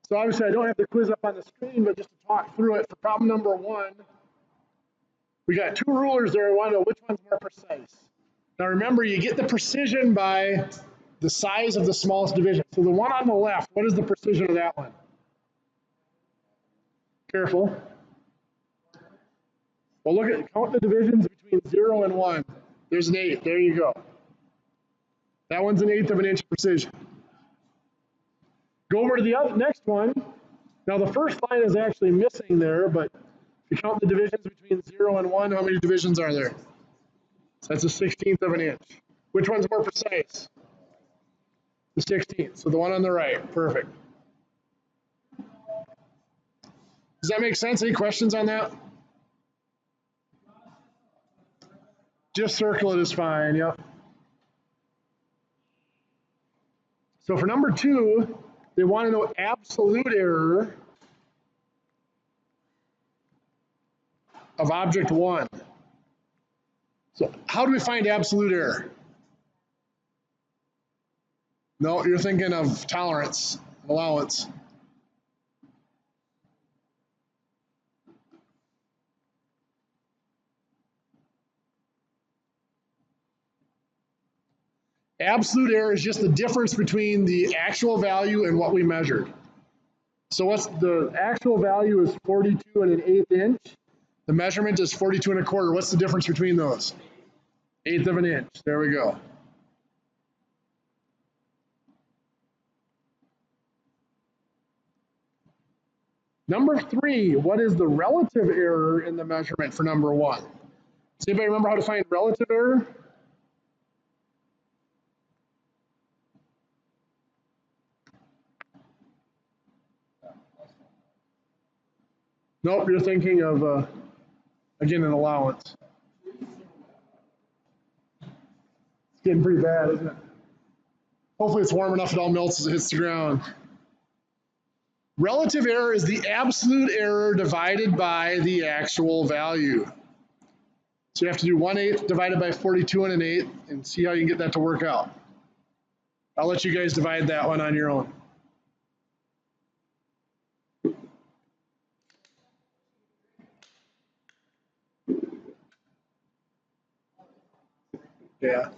So obviously I don't have the quiz up on the screen, but just to talk through it, for problem number 1, we got 2 rulers there. I want to know which one's more precise. Now remember, you get the precision by the size of the smallest division. So the one on the left, what is the precision of that one? Careful. Well, look at, count the divisions between 0 and 1. There's an 8. There you go. That one's an 1/8 of an inch precision. Go over to the next one. Now the first line is actually missing there, but if you count the divisions between 0 and 1, how many divisions are there? That's a 1/16 of an inch. Which one's more precise? The 16th. So the one on the right. Perfect. Does that make sense? Any questions on that? Just circle it is fine. Yep. So for number 2, they want to know absolute error of object 1. So how do we find absolute error? No, you're thinking of tolerance, allowance. Absolute error is just the difference between the actual value and what we measured. So what's the actual value is 42 and an 1/8 inch. The measurement is 42 and a quarter. What's the difference between those? 1/8 of an inch. There we go. Number 3, what is the relative error in the measurement for number 1? Does anybody remember how to find relative error? Nope, you're thinking of, again, an allowance. It's getting pretty bad, isn't it? Hopefully it's warm enough it all melts as it hits the ground. Relative error is the absolute error divided by the actual value. So you have to do 1/8 divided by 42 and an 1/8 and see how you can get that to work out. I'll let you guys divide that one on your own. Yeah.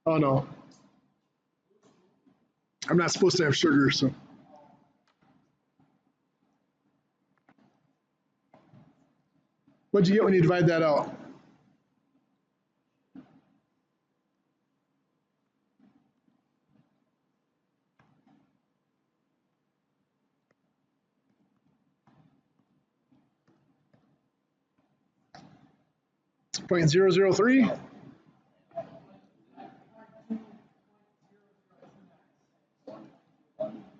Oh no. I'm not supposed to have sugar, so. What'd you get when you divide that out? .003?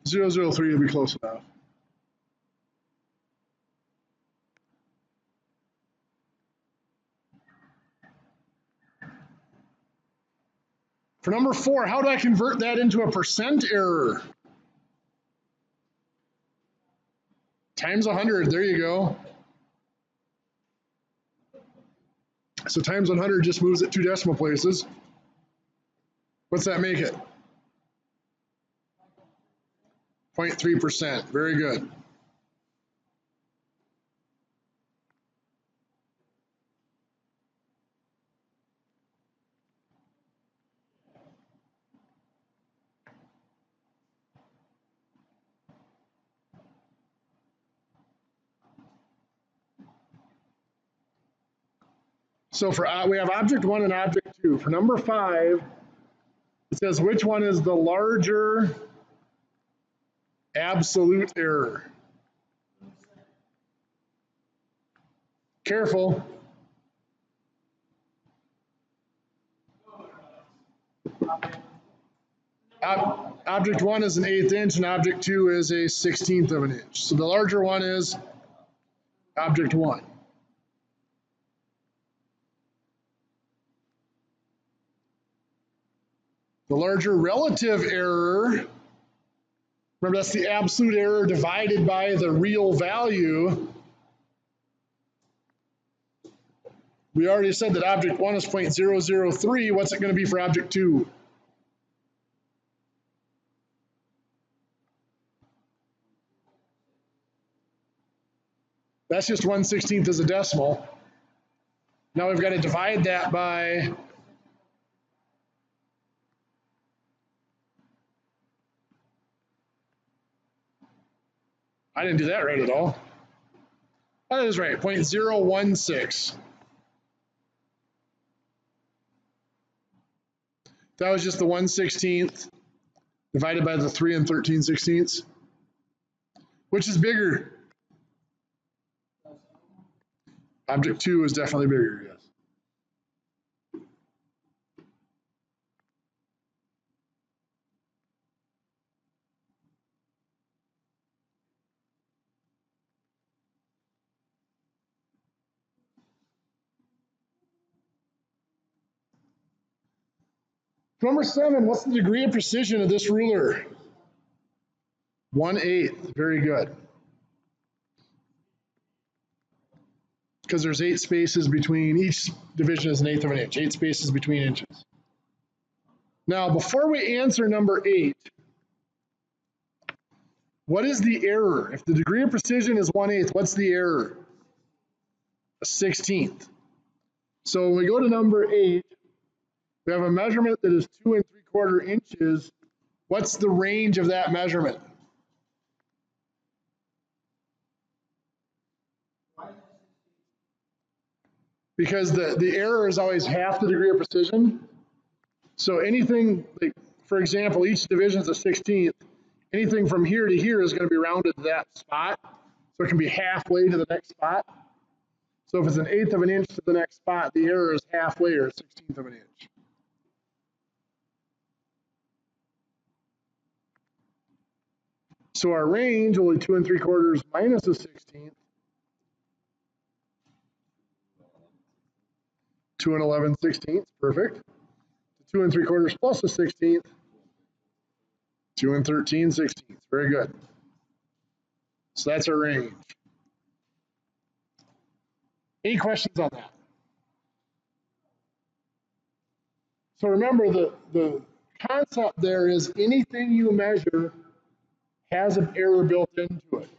.003 will be close enough. For number 4, how do I convert that into a percent error? Times 100, there you go. So times 100 just moves it 2 decimal places. What's that make it? 0.3%, very good. So for we have object 1 and object 2. For number 5, it says which one is the larger absolute error? Careful. Object 1 is an 1/8 inch and object 2 is a 1/16 of an inch. So the larger one is object 1. The larger relative error, remember that's the absolute error divided by the real value. We already said that object 1 is 0.003. What's it going to be for object 2? That's just 1/16 as a decimal. Now we've got to divide that by I didn't do that right at all. That is right, 0.016. That was just the 1/16 divided by the 3 13/16. Which is bigger? Object 2 is definitely bigger, yes. Number 7, what's the degree of precision of this ruler? 1/8, very good. Because there's 8 spaces between, each division is 1/8 of an inch, 8 spaces between inches. Now, before we answer number 8, what is the error? If the degree of precision is 1/8, what's the error? A 16th. So when we go to number 8, we have a measurement that is 2 3/4 inches. What's the range of that measurement? Because the error is always half the degree of precision. So anything, like, for example, each division is a 16th. Anything from here to here is going to be rounded to that spot. So it can be halfway to the next spot. So if it's 1/8 of an inch to the next spot, the error is halfway or 1/16 of an inch. So our range will be 2 3/4 minus a 16th. 2 11/16, perfect. 2 3/4 plus a 16th. 2 13/16, very good. So that's our range. Any questions on that? So remember, the concept there is anything you measure has an error built into it.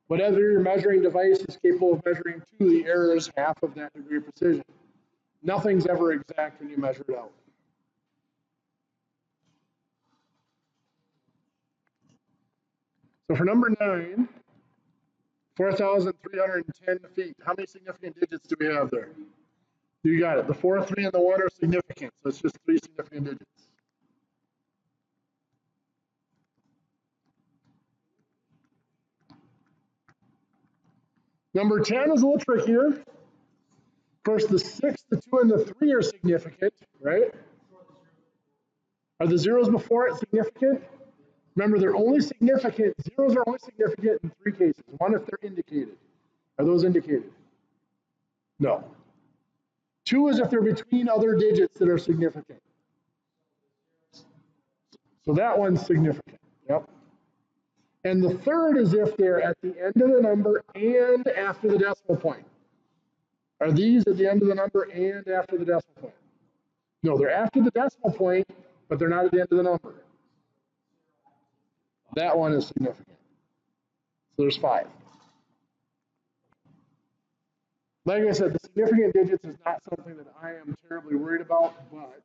Whatever your measuring device is capable of measuring to, the error is half of that degree of precision. Nothing's ever exact when you measure it out. So for number 9, 4,310 feet, how many significant digits do we have there? You got it. The 4, 3, and the 1 are significant, so it's just 3 significant digits. Number 10 is a little trickier. Of course, the 6, the 2, and the 3 are significant, right? Are the zeros before it significant? Remember, they're only significant, zeros are only significant in 3 cases. 1, if they're indicated. Are those indicated? No. 2 is if they're between other digits that are significant. So that one's significant, yep. And the third is if they're at the end of the number and after the decimal point. Are these at the end of the number and after the decimal point? No, they're after the decimal point, but they're not at the end of the number. That one is significant. So there's 5. Like I said, the significant digits is not something that I am terribly worried about, but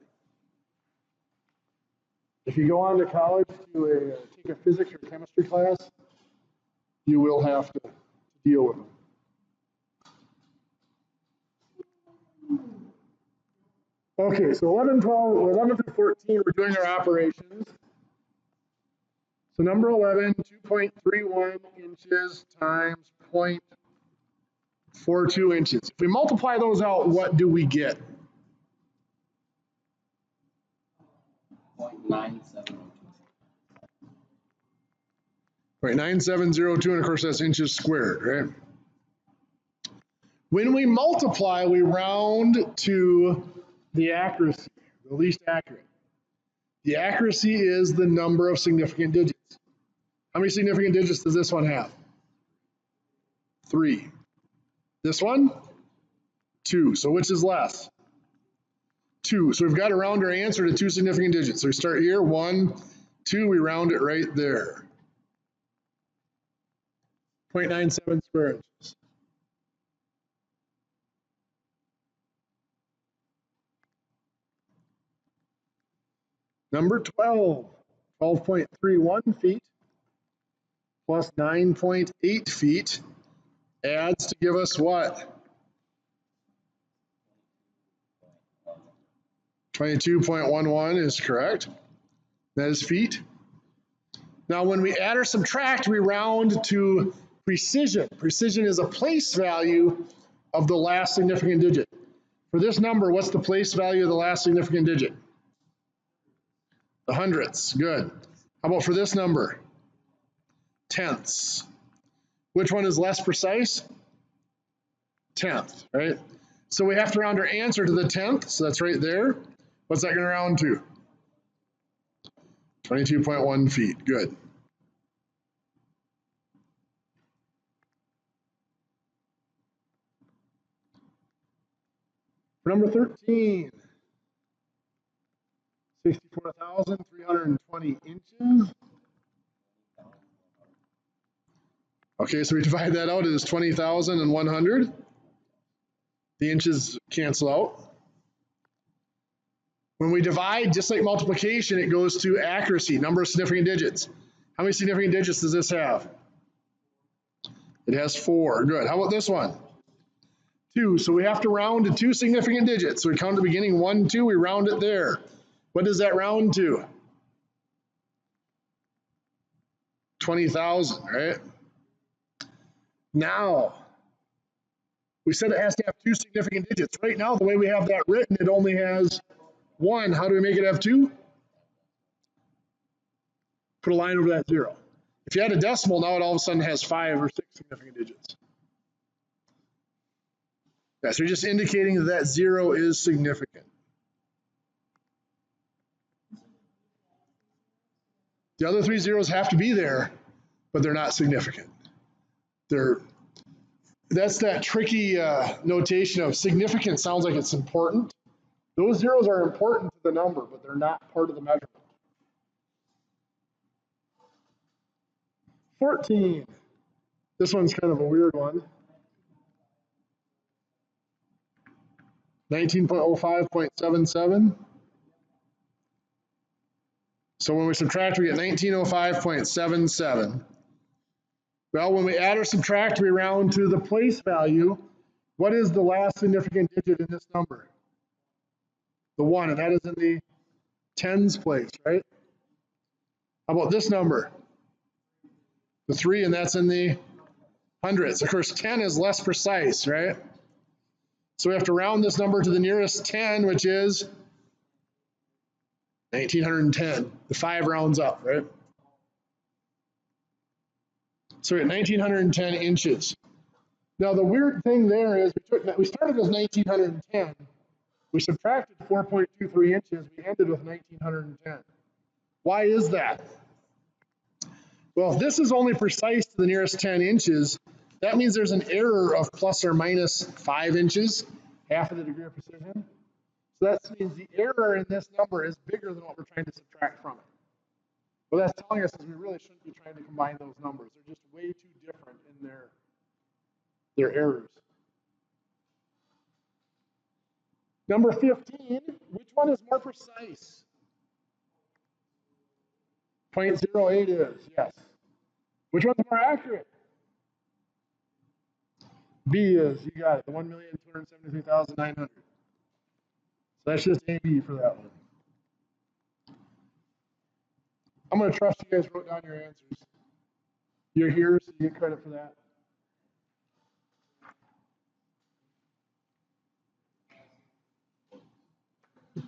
if you go on to college to take a physics or chemistry class, you will have to deal with them. Okay, so 11, 12, 11 through 14, we're doing our operations. So number 11, 2.31 inches times 0.42 inches. If we multiply those out, what do we get? 0.9702. 0.9702, and of course that's inches squared, right? When we multiply, we round to the accuracy, the least accurate. The accuracy is the number of significant digits. How many significant digits does this one have? 3. This one? 2. So which is less? 2. So we've got to round our answer to 2 significant digits. So we start here, 1, 2, we round it right there. 0.97 square inches. Number 12, 12.31 feet plus 9.8 feet adds to give us what? 22.11 is correct. That is feet. Now, when we add or subtract, we round to precision. Precision is a place value of the last significant digit. For this number, what's the place value of the last significant digit? The hundredths. Good. How about for this number? Tenths. Which one is less precise? Tenth, right? So we have to round our answer to the tenth. So that's right there. What's that going to round to? 22.1 feet. Good. For number 13, 64,320 inches. Okay, so we divide that out, it is 20,100. The inches cancel out. When we divide, just like multiplication, it goes to accuracy, number of significant digits. How many significant digits does this have? It has 4. Good. How about this one? 2. So we have to round to 2 significant digits. So we count at the beginning 1, 2, we round it there. What does that round to? 20,000, right? Now, we said it has to have 2 significant digits. Right now, the way we have that written, it only has 1. How do we make it have 2? Put a line over that 0. If you had a decimal, now it all of a sudden has 5 or 6 significant digits. Yeah, so you're just indicating that that 0 is significant. The other 3 zeros have to be there, but they're not significant. That's that tricky notation of significant sounds like it's important. Those zeros are important to the number, but they're not part of the measurement. 14. This one's kind of a weird one. 19.05.77. So when we subtract, we get 1905.77. Well, when we add or subtract, we round to the place value. What is the last significant digit in this number? The 1, and that is in the tens place, right? How about this number? The 3, and that's in the hundredths. Of course, 10 is less precise, right? So we have to round this number to the nearest 10, which is 1910. The 5 rounds up, right? So we're at 1910 inches. Now the weird thing there is we started with 1910. We subtracted 4.23 inches. We ended with 1910. Why is that? Well, if this is only precise to the nearest 10 inches, that means there's an error of plus or minus 5 inches, half of the degree of precision. So that means the error in this number is bigger than what we're trying to subtract from it. What that's telling us is we really shouldn't be trying to combine those numbers. They're just way too different in their errors. Number 15, which one is more precise? 0.08 is, yes. Which one's more accurate? B is, you got it, the 1,273,900. So that's just AB for that one. I'm going to trust you guys wrote down your answers. You're here, so you get credit for that.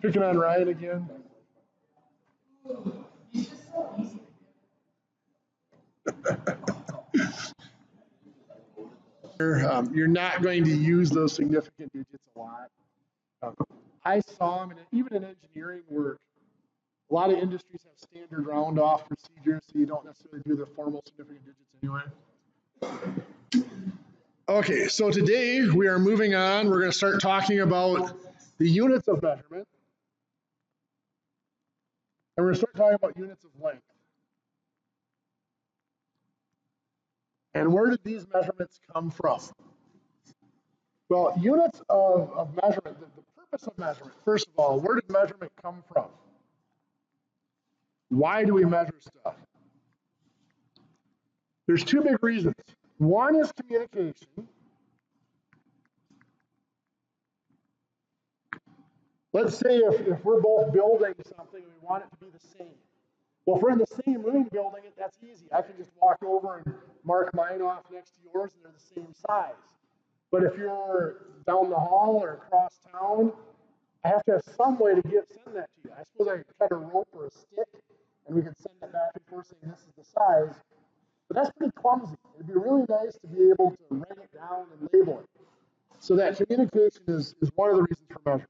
Picking on Ryan again. You're not going to use those significant digits a lot. I saw them, and even in engineering work, a lot of industries have standard round-off procedures, so you don't necessarily do the formal significant digits anyway. Okay, so today we are moving on. We're going to start talking about the units of measurement. And we're going to start talking about units of length. And where did these measurements come from? Well, units of measurement, the purpose of measurement, first of all, where did measurement come from? Why do we measure stuff? There's two big reasons. One is communication. Let's say if we're both building something and we want it to be the same. Well, if we're in the same room building it, that's easy. I can just walk over and mark mine off next to yours and they're the same size. But if you're down the hall or across town, I have to have some way to send that to you. I suppose I could cut a rope or a stick and we could send it back and forth saying this is the size. But that's pretty clumsy. It'd be really nice to be able to write it down and label it. So that communication is one of the reasons for measurement.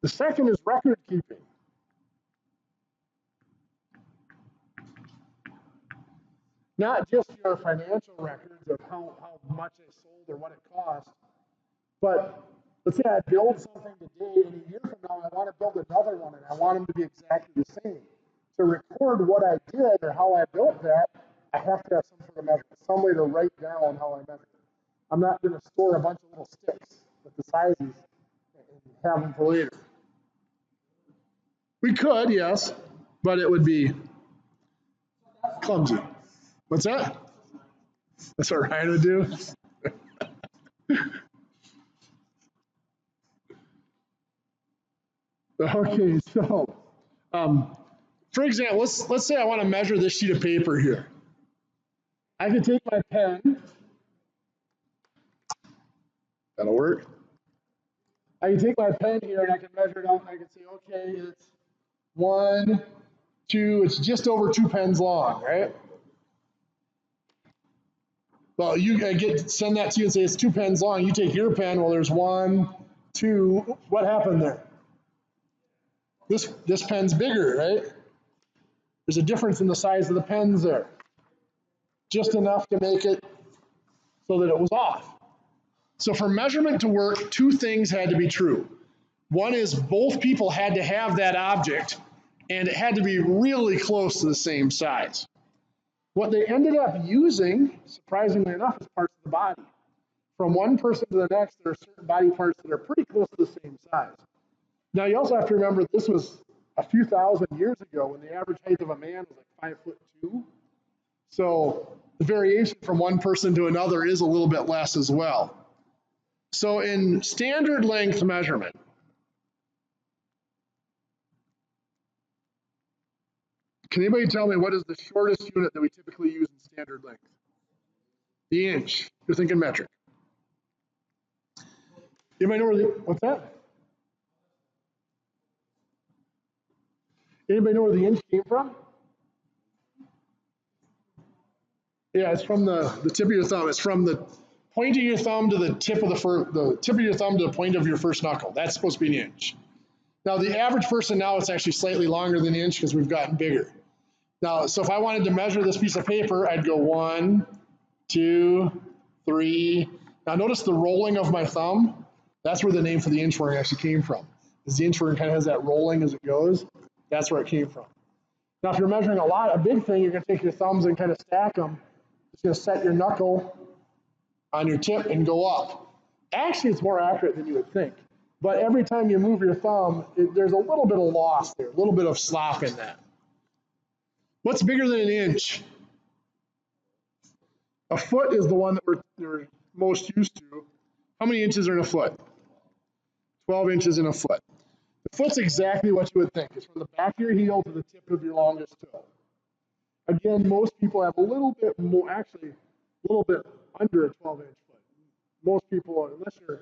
The second is record keeping. Not just your financial records of how much I sold or what it cost, but let's say I build something today and a year from now I want to build another one and I want them to be exactly the same. To record what I did or how I built that, I have to have some sort of measurement, some way to write down how I measured it. I'm not going to store a bunch of little sticks with the sizes and have them for later. We could, yes, but it would be clumsy. What's that? That's what Ryan would do? Okay, so, for example, let's say I want to measure this sheet of paper here. I can take my pen. That'll work. I can take my pen here and I can measure it out and I can say, okay, it's 1, 2, it's just over 2 pens long, right? Well, send that to you and say it's 2 pens long. You take your pen, well, there's 1, 2, what happened there? This pen's bigger, right? There's a difference in the size of the pens there. Just enough to make it so that it was off. So for measurement to work, two things had to be true. One is both people had to have that object, and it had to be really close to the same size. What they ended up using, surprisingly enough, is parts of the body. From one person to the next, there are certain body parts that are pretty close to the same size. Now, you also have to remember this was a few thousand years ago when the average height of a man was like 5'2". So the variation from one person to another is a little bit less as well. So in standard length measurement, can anybody tell me what is the shortest unit that we typically use in standard length? The inch. You're thinking metric. Anybody know where what's that? Anybody know where the inch came from? Yeah, it's from the tip of your thumb. It's from the point of your thumb to the tip of the tip of your thumb to the point of your first knuckle. That's supposed to be an inch. Now, the average person now, it's actually slightly longer than an inch because we've gotten bigger. Now, so if I wanted to measure this piece of paper, I'd go 1, 2, 3. Now, notice the rolling of my thumb. That's where the name for the inchworm actually came from. Because the inchworm kind of has that rolling as it goes. That's where it came from. Now, if you're measuring a big thing, you're going to take your thumbs and kind of stack them. It's going to set your knuckle on your tip and go up. Actually, it's more accurate than you would think. But every time you move your thumb, there's a little bit of loss there, a little bit of slop in that. What's bigger than an inch? A foot is the one that we're most used to. How many inches are in a foot? 12 inches in a foot. The foot's exactly what you would think. It's from the back of your heel to the tip of your longest toe. Again, most people have a little bit more, actually a little bit under a 12-inch foot. Most people, unless you're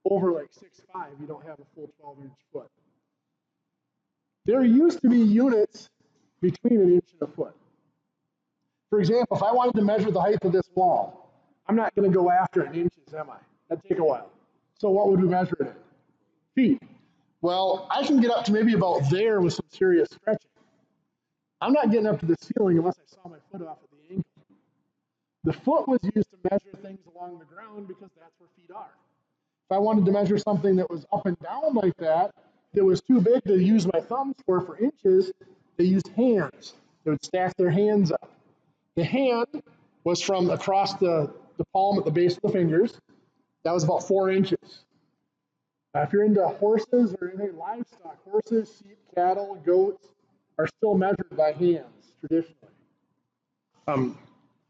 over like 6'5", you don't have a full 12-inch foot. There used to be units between an inch and a foot. For example, if I wanted to measure the height of this wall, I'm not going to go after it in inches, am I? That'd take a while. So what would we measure it in? Feet. Well, I can get up to maybe about there with some serious stretching. I'm not getting up to the ceiling unless I saw my foot off at the ankle. The foot was used to measure things along the ground because that's where feet are. If I wanted to measure something that was up and down like that was too big to use my thumbs for inches, they used hands. They would stack their hands up. The hand was from across the palm at the base of the fingers. That was about 4 inches. Now, if you're into horses or anything livestock, horses, sheep, cattle, goats, are still measured by hands traditionally.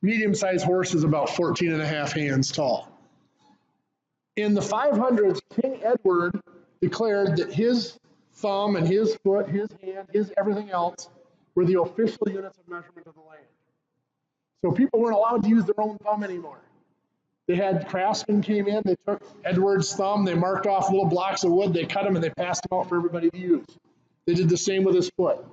Medium-sized horse is about 14 and a half hands tall. In the 500s, King Edward declared that his thumb and his foot, his hand, his everything else were the official units of measurement of the land. So people weren't allowed to use their own thumb anymore. They had craftsmen came in, they took Edward's thumb, they marked off little blocks of wood, they cut them, and they passed them out for everybody to use. They did the same with his foot.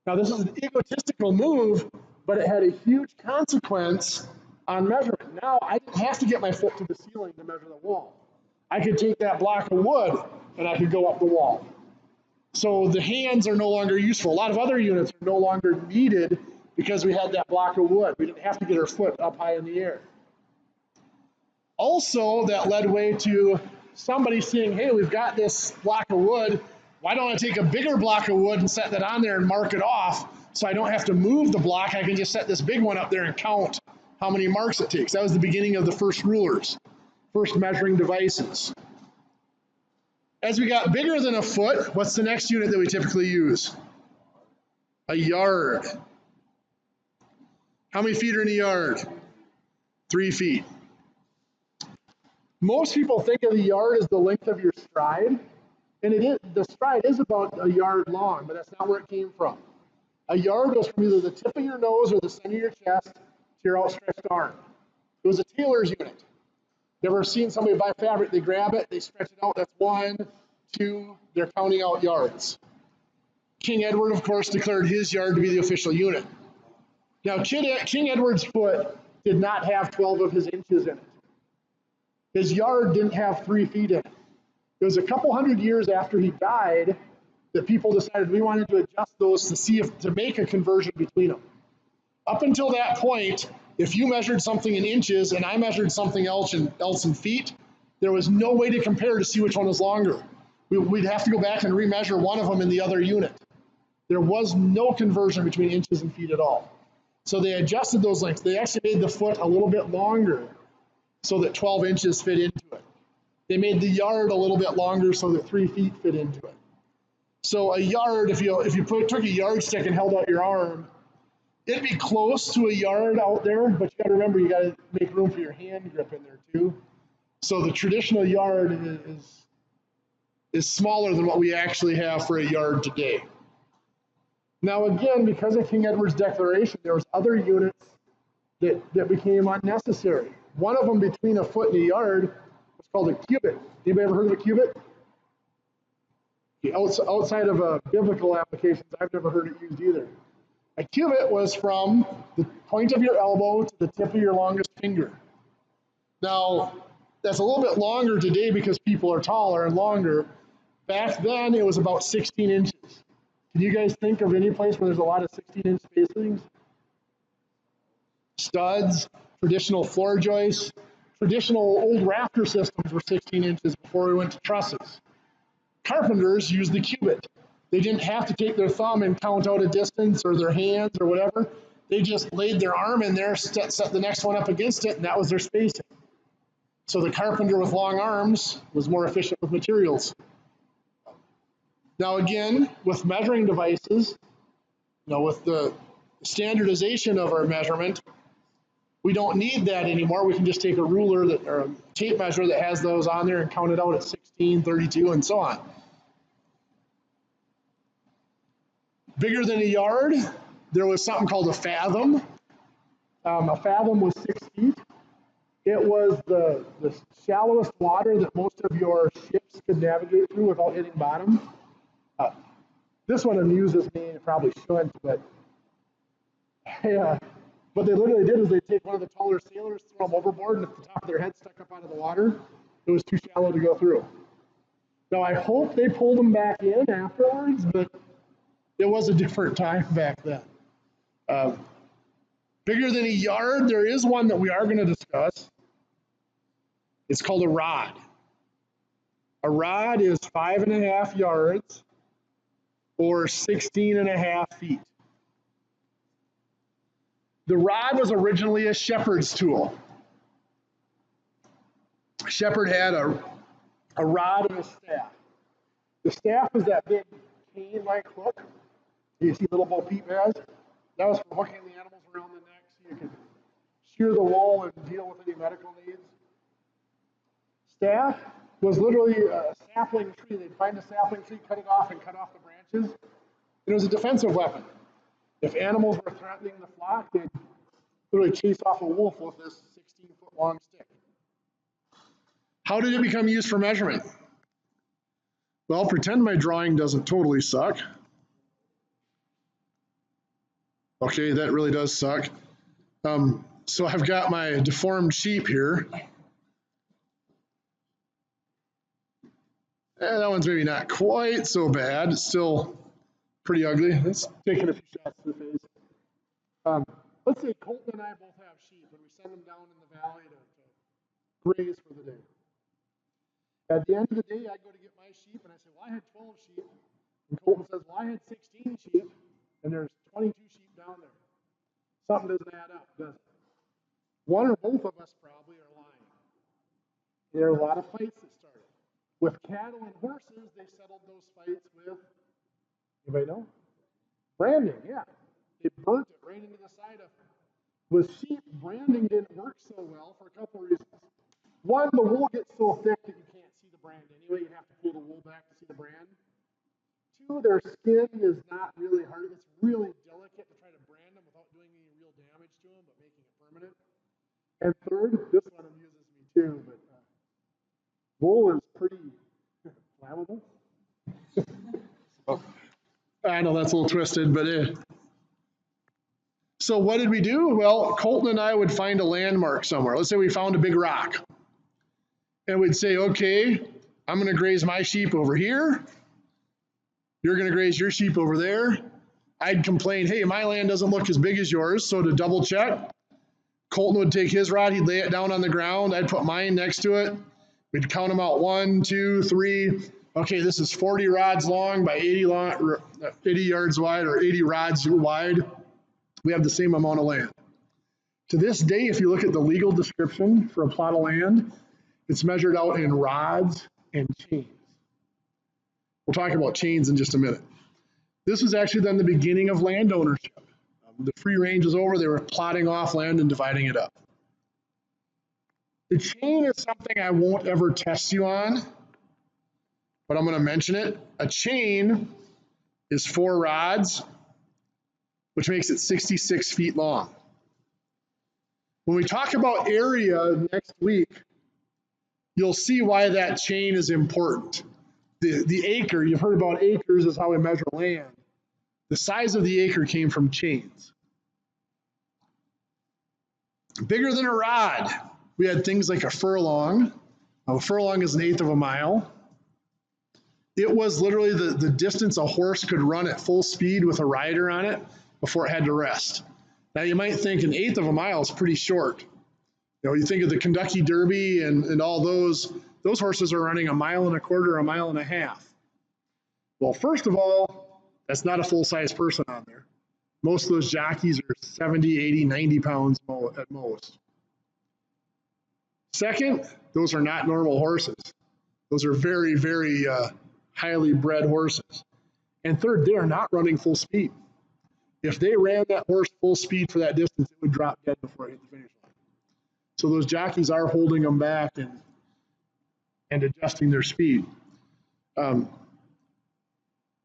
Now, this is an egotistical move, but it had a huge consequence on measurement. Now, I didn't have to get my foot to the ceiling to measure the wall. I could take that block of wood, and I could go up the wall. So the hands are no longer useful. A lot of other units are no longer needed because we had that block of wood. We didn't have to get our foot up high in the air. Also, that led way to somebody saying, hey, we've got this block of wood. Why don't I take a bigger block of wood and set that on there and mark it off so I don't have to move the block? I can just set this big one up there and count how many marks it takes. That was the beginning of the first rulers, first measuring devices. As we got bigger than a foot, what's the next unit that we typically use? A yard. How many feet are in a yard? 3 feet. Most people think of the yard as the length of your stride, and it is, the stride is about a yard long, but that's not where it came from. A yard was from either the tip of your nose or the center of your chest to your outstretched arm. It was a tailor's unit. You ever seen somebody buy fabric, they grab it, they stretch it out, that's 1, 2, they're counting out yards. King Edward, of course, declared his yard to be the official unit. Now, King Edward's foot did not have 12 of his inches in it. His yard didn't have 3 feet in it. It was a couple hundred years after he died that people decided we wanted to adjust those to see if to make a conversion between them. Up until that point, if you measured something in inches and I measured something else in feet, there was no way to compare to see which one was longer. We'd have to go back and remeasure one of them in the other unit. There was no conversion between inches and feet at all. So they adjusted those lengths. They actually made the foot a little bit longer so that 12 inches fit into it. They made the yard a little bit longer so that 3 feet fit into it. So a yard, if you took a yardstick and held out your arm, it'd be close to a yard out there, but you got to remember you got to make room for your hand grip in there too. So the traditional yard is smaller than what we actually have for a yard today. Now again, because of King Edward's declaration, there was other units that became unnecessary. One of them between a foot and a yard was called a cubit. Anybody ever heard of a cubit? Outside of biblical applications, I've never heard it used either. A cubit was from the point of your elbow to the tip of your longest finger. Now, that's a little bit longer today because people are taller and longer. Back then, it was about 16 inches. Can you guys think of any place where there's a lot of 16-inch spacings? Studs, traditional floor joists, traditional old rafter systems were 16 inches before we went to trusses. Carpenters used the cubit. They didn't have to take their thumb and count out a distance or their hands or whatever. They just laid their arm in there, set the next one up against it, and that was their spacing. So the carpenter with long arms was more efficient with materials. Now again, with measuring devices, with the standardization of our measurement, we don't need that anymore. We can just take a ruler or a tape measure that has those on there and count it out at 16, 32, and so on. Bigger than a yard, there was something called a fathom. A fathom was 6 feet. It was the shallowest water that most of your ships could navigate through without hitting bottom. This one amuses me, it probably shouldn't, but what they literally did is they take one of the taller sailors, throw them overboard, and if the top of their head stuck up out of the water, it was too shallow to go through. Now, I hope they pulled them back in afterwards, but it was a different time back then. Bigger than a yard, there is one that we are going to discuss. It's called a rod. A rod is 5.5 yards or 16.5 feet. The rod was originally a shepherd's tool. A shepherd had a rod and a staff. The staff was that big cane-like hook You see little Bo Peep has? That was for hooking the animals around the neck so you could shear the wool and deal with any medical needs. Staff was literally a sapling tree. They'd find a sapling tree, cut it off, and cut off the branches. It was a defensive weapon. If animals were threatening the flock, they'd literally chase off a wolf with this 16-foot long stick. How did it become used for measurement? Well, pretend my drawing doesn't totally suck. Okay, that really does suck. So I've got my deformed sheep here. And that one's maybe not quite so bad. It's still pretty ugly. It's taking a few shots to the face. Let's say Colton and I both have sheep, and we send them down in the valley to graze for the day. At the end of the day, I go to get my sheep, and I say, well, I had 12 sheep. And Colton says, well, I had 16 sheep, and there's 22 sheep down there. Something doesn't add up, does it? One or both of us probably are lying. There are a lot of fights that started. With cattle and horses, they settled those fights with, anybody know? Branding, yeah. They burnt it right into the side of it. With sheep, branding didn't work so well for a couple of reasons. One, the wool gets so thick that you can't see the brand anyway. You have to pull the wool back to see the brand. Two, their skin is not really hard. It's really delicate to try to brand them without doing any real damage to them, but making it permanent. And third, this one amuses me too, but wool is pretty flammable. I know that's a little twisted, but So what did we do? Well, Colton and I would find a landmark somewhere. Let's say we found a big rock. And we'd say, okay, I'm going to graze my sheep over here. You're going to graze your sheep over there. I'd complain, hey, my land doesn't look as big as yours. So to double check, Colton would take his rod, he'd lay it down on the ground. I'd put mine next to it. We'd count them out, 1, 2, 3. Okay, this is 40 rods long by 80 yards wide, or 80 rods wide. We have the same amount of land. To this day, if you look at the legal description for a plot of land, it's measured out in rods and chains. We'll talk about chains in just a minute. This was actually then the beginning of land ownership. The free range was over. They were plotting off land and dividing it up. The chain is something I won't ever test you on, but I'm going to mention it. A chain is 4 rods, which makes it 66 feet long. When we talk about area next week, you'll see why that chain is important. The acre, you've heard about acres is how we measure land. The size of the acre came from chains. Bigger than a rod, we had things like a furlong. A furlong is 1/8 of a mile. It was literally the distance a horse could run at full speed with a rider on it before it had to rest. Now you might think 1/8 of a mile is pretty short. You know, you think of the Kentucky Derby and all those horses are running 1.25 miles, 1.5 miles. Well, first of all, that's not a full-size person on there. Most of those jockeys are 70, 80, 90 pounds at most. Second, those are not normal horses. Those are very, very highly bred horses. And third, they are not running full speed. If they ran that horse full speed for that distance, it would drop dead before it hit the finish line. So those jockeys are holding them back and adjusting their speed.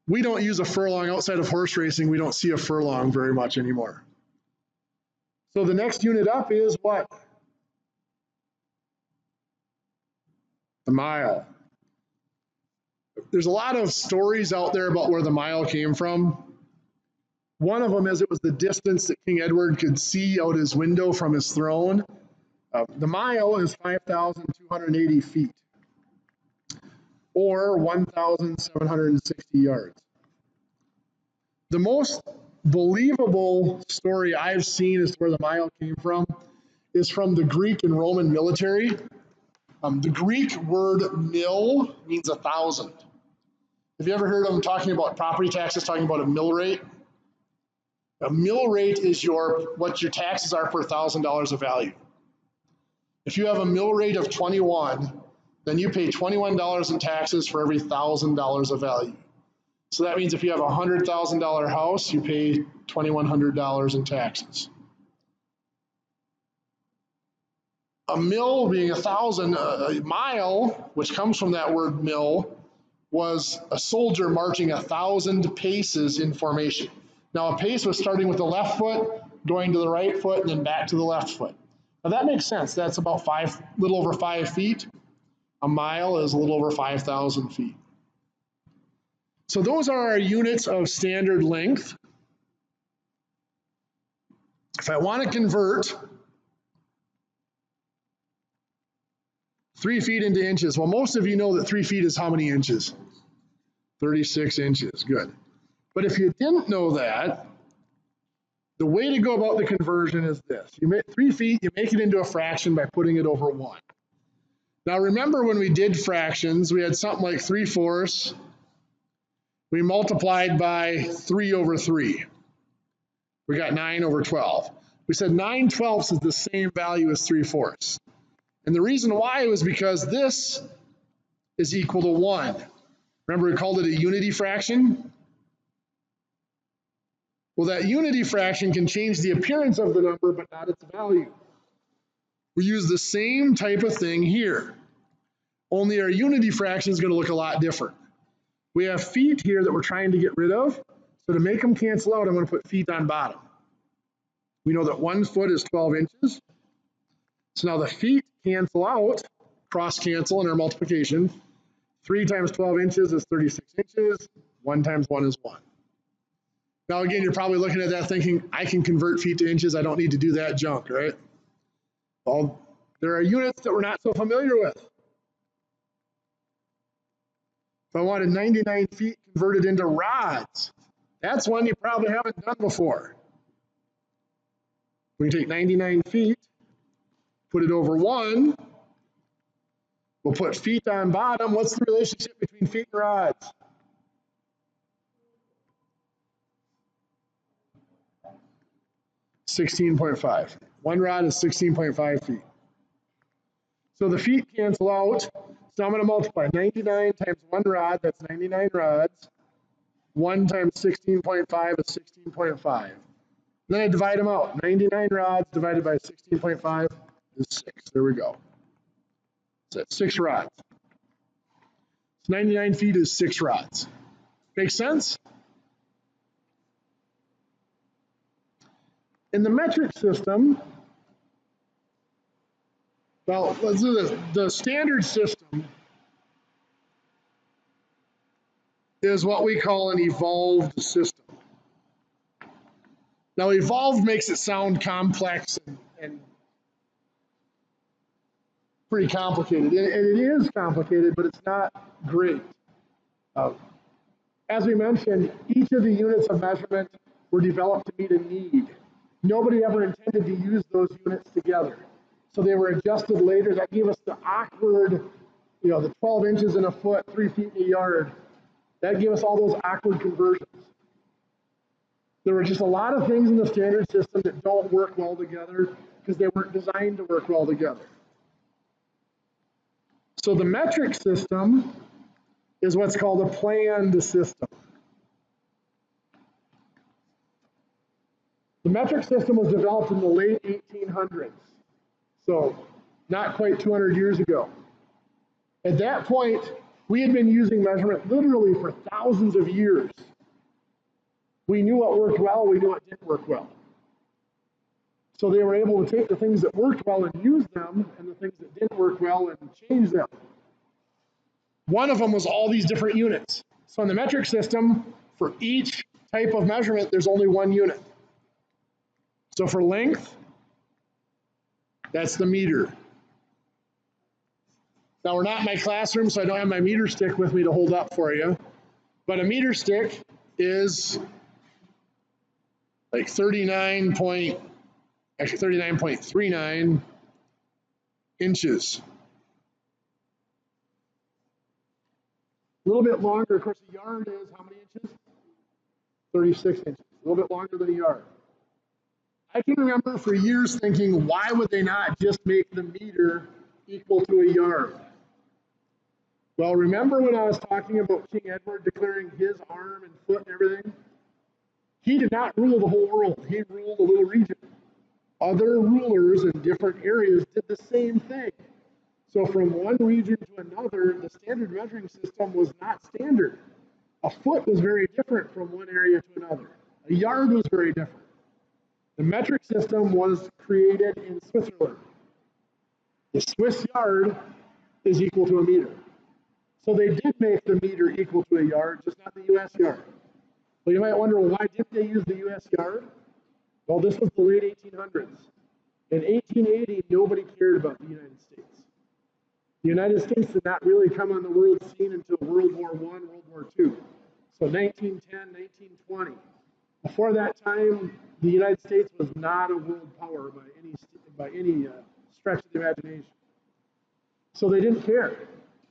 We don't use a furlong outside of horse racing. We don't see a furlong very much anymore. So the next unit up is what? The mile. There's a lot of stories out there about where the mile came from. One of them is it was the distance that King Edward could see out his window from his throne. The mile is 5,280 feet, or 1,760 yards. The most believable story I've seen as to where the mile came from is from the Greek and Roman military. The Greek word mil means 1,000. Have you ever heard them talking about property taxes, talking about a mill rate? A mill rate is what your taxes are per $1,000 of value. If you have a mill rate of 21, then you pay $21 in taxes for every $1,000 of value. So that means if you have a $100,000 house, you pay $2,100 in taxes. A mil being 1,000, a mile, which comes from that word mil, was a soldier marching 1,000 paces in formation. Now a pace was starting with the left foot, going to the right foot, and then back to the left foot. Now that makes sense. That's about little over 5 feet. A mile is a little over 5,000 feet. So those are our units of standard length. If I want to convert 3 feet into inches, well, most of you know that 3 feet is how many inches? 36 inches, good. But if you didn't know that, the way to go about the conversion is this. You make 3 feet, you make it into a fraction by putting it over 1. Now remember when we did fractions, we had something like 3/4. We multiplied by 3 over 3. We got 9 over 12. We said 9/12 is the same value as 3/4. And the reason why was because this is equal to 1. Remember we called it a unity fraction? Well, that unity fraction can change the appearance of the number, but not its value. We use the same type of thing here, only our unity fraction is going to look a lot different. We have feet here that we're trying to get rid of, so to make them cancel out, I'm going to put feet on bottom. We know that 1 foot is 12 inches, so now the feet cancel out, cross cancel in our multiplication. 3 times 12 inches is 36 inches, 1 times 1 is 1. Now again, you're probably looking at that thinking, I can convert feet to inches, I don't need to do that junk, right? Well, there are units that we're not so familiar with. If I wanted 99 feet converted into rods, that's one you probably haven't done before. We can take 99 feet, put it over 1, we'll put feet on bottom. What's the relationship between feet and rods? (16.5). 1 rod is 16.5 feet. So the feet cancel out. So I'm going to multiply 99 times 1 rod, that's 99 rods. 1 times 16.5 is 16.5. Then I divide them out. 99 rods divided by 16.5 is 6. There we go. So that's 6 rods. So 99 feet is 6 rods. Make sense? In the metric system, well, let's do this. The standard system is what we call an evolved system. Now, evolved makes it sound complex and pretty complicated. And it is complicated, but it's not great. As we mentioned, each of the units of measurement were developed to meet a need. Nobody ever intended to use those units together. So they were adjusted later. That gave us the awkward, the 12 inches in a foot, 3 feet in a yard. That gave us all those awkward conversions. There were just a lot of things in the standard system that don't work well together because they weren't designed to work well together. So the metric system is what's called a planned system. The metric system was developed in the late 1800s, so not quite 200 years ago. At that point, we had been using measurement literally for thousands of years. We knew what worked well, we knew what didn't work well. So they were able to take the things that worked well and use them, and the things that didn't work well and change them. One of them was all these different units. So in the metric system, for each type of measurement, there's only 1 unit. So for length, that's the meter. Now we're not in my classroom, so I don't have my meter stick with me to hold up for you. But a meter stick is like 39.39 inches. A little bit longer, of course, a yard is how many inches? 36 inches, a little bit longer than a yard. I can remember for years thinking, why would they not just make the meter equal to a yard? Well, remember when I was talking about King Edward declaring his arm and foot and everything? He did not rule the whole world. He ruled a little region. Other rulers in different areas did the same thing. So from one region to another, the standard measuring system was not standard. A foot was very different from one area to another. A yard was very different. The metric system was created in Switzerland. The Swiss yard is equal to a meter. So they did make the meter equal to a yard, just not the US yard. Well, you might wonder, well, why didn't they use the US yard? Well, this was the late 1800s. In 1880, nobody cared about the United States. The United States did not really come on the world scene until World War I, World War II. So 1910, 1920. Before that time, the United States was not a world power by any stretch of the imagination. So they didn't care.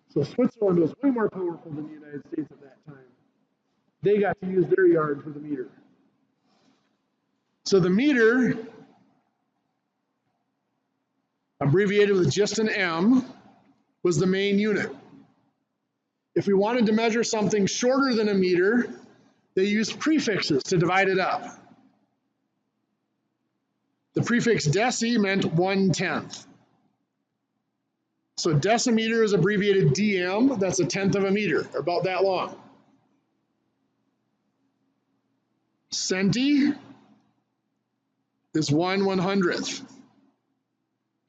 So Switzerland was way more powerful than the United States at that time. They got to use their yard for the meter. So the meter, abbreviated with just an M, was the main unit. If we wanted to measure something shorter than a meter, they used prefixes to divide it up. The prefix deci meant 1/10. So decimeter is abbreviated dm, that's a tenth of a meter, about that long. Centi is 1/100th.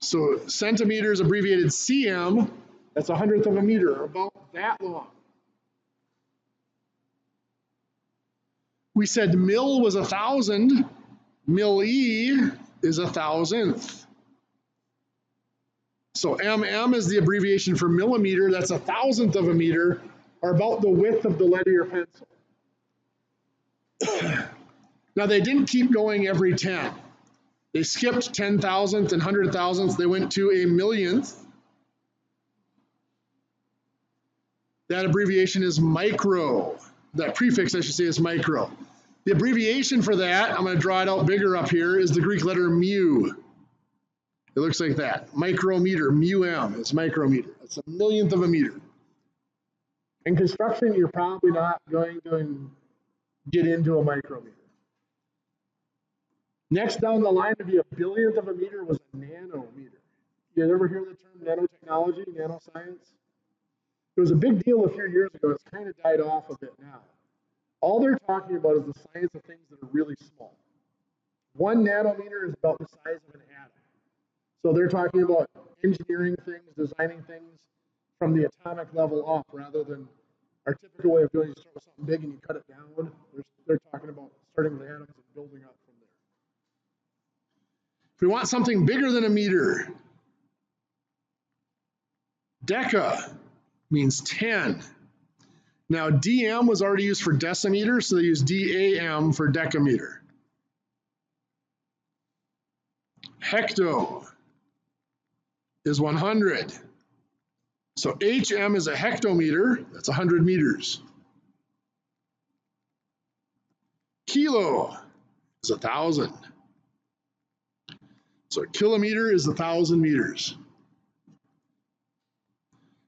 So centimeter is abbreviated cm, that's 100th of a meter, about that long. We said mil was 1,000, milli is 1,000th. So mm is the abbreviation for millimeter, that's 1,000th of a meter, or about the width of the lead of your pencil. Now they didn't keep going every 10. They skipped 10,000th and 100,000th, they went to a millionth. That abbreviation is micro. That prefix, I should say, is micro. The abbreviation for that, I'm going to draw it out bigger up here, is the Greek letter mu. It looks like that. Micrometer, mu-m, it's micrometer. It's a millionth of a meter. In construction, you're probably not going to get into a micrometer. Next down the line to be a billionth of a meter was a nanometer. You ever hear the term nanotechnology, nanoscience? It was a big deal a few years ago. It's kind of died off a bit now. All they're talking about is the science of things that are really small. 1 nanometer is about the size of an atom. So they're talking about engineering things, designing things from the atomic level up, rather than our typical way of doing it. You start with something big and you cut it down. They're talking about starting with atoms and building up from there. If we want something bigger than a meter, deca means 10. Now, dm was already used for decimeter, so they used dam for decameter. Hecto is 100. So hm is a hectometer, that's 100 meters. Kilo is 1,000. So a kilometer is 1,000 meters.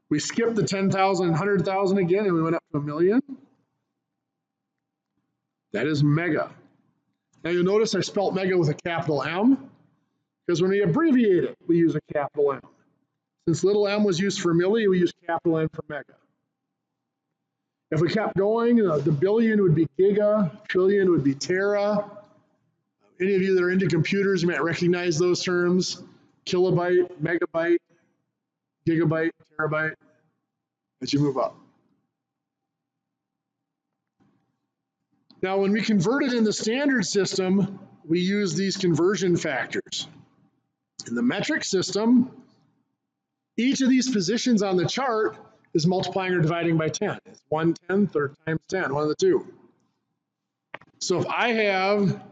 We skipped the 10,000 and 100,000 again, and we went up to a million. That is mega. Now you'll notice I spelt mega with a capital M, because when we abbreviate it, we use a capital M. Since little m was used for milli, we use capital M for mega. If we kept going, the billion would be giga, trillion would be tera. Any of you that are into computers, you might recognize those terms. Kilobyte, megabyte, gigabyte, terabyte, as you move up. Now, when we convert it in the standard system, we use these conversion factors. In the metric system, each of these positions on the chart is multiplying or dividing by 10. It's 1/10 or times 10, one of the two. So if I have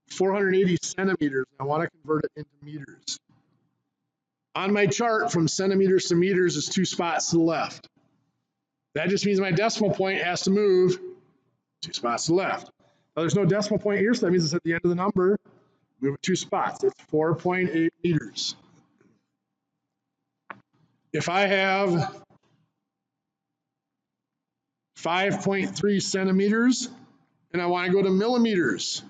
480 centimeters, I want to convert it into meters. On my chart, from centimeters to meters is 2 spots to the left. That just means my decimal point has to move 2 spots to the left. Now, there's no decimal point here, so that means it's at the end of the number. Move it 2 spots. It's 4.8 meters. If I have 5.3 centimeters and I want to go to millimeters,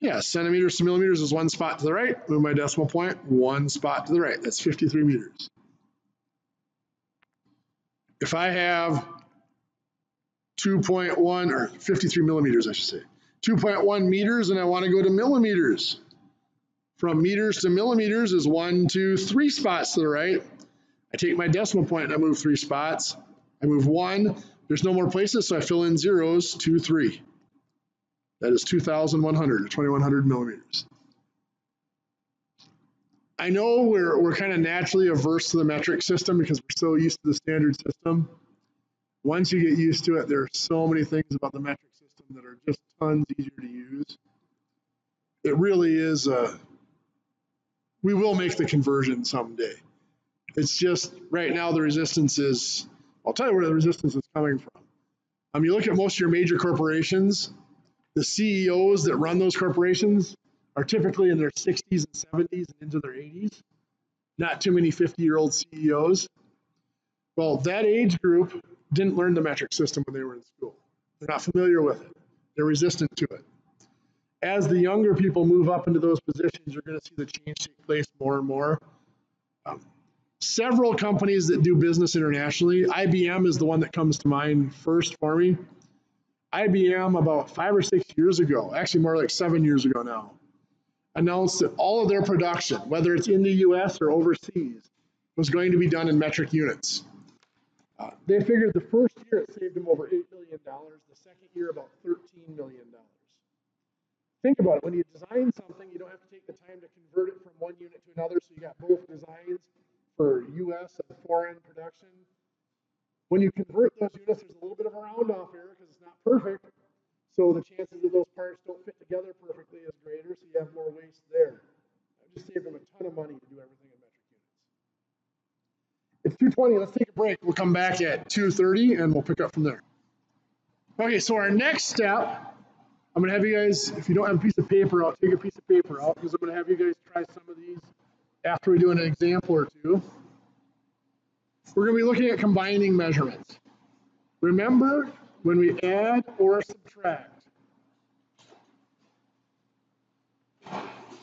yeah, centimeters to millimeters is one spot to the right. Move my decimal point one spot to the right. That's 53 meters. If I have 2.1 or 53 millimeters, I should say, 2.1 meters, and I want to go to millimeters. From meters to millimeters is 1, 2, 3 spots to the right. I take my decimal point and I move 3 spots. I move 1. There's no more places, so I fill in zeros, 2, 3. That is 2,100 or 2,100 millimeters. I know we're kind of naturally averse to the metric system because we're so used to the standard system. Once you get used to it, there are so many things about the metric system that are just tons easier to use. It really is, we will make the conversion someday. It's just right now the resistance is, I'll tell you where the resistance is coming from. You look at most of your major corporations, the CEOs that run those corporations are typically in their 60s and 70s and into their 80s. Not too many 50-year-old CEOs. Well, that age group didn't learn the metric system when they were in school. They're not familiar with it. They're resistant to it. As the younger people move up into those positions, you're going to see the change take place more and more. Several companies that do business internationally, IBM is the one that comes to mind first for me. IBM about 5 or 6 years ago, actually more like 7 years ago now, announced that all of their production, whether it's in the US or overseas, was going to be done in metric units. They figured the first year it saved them over $8 million, the second year about $13 million. Think about it, when you design something, you don't have to take the time to convert it from one unit to another, so you got both designs for US and foreign production. When you convert those units, there's a little bit of a round off error because it's not perfect, so the chances that those parts don't fit together perfectly is greater, so you have more waste there. It just saved them a ton of money to do everything in metric units. It's 2:20, let's take a break. We'll come back at 2:30 and we'll pick up from there. Okay, so our next step, I'm gonna have you guys, if you don't have a piece of paper out, take a piece of paper out because I'm gonna have you guys try some of these after we do an example or two. We're gonna be looking at combining measurements. Remember, when we add or subtract,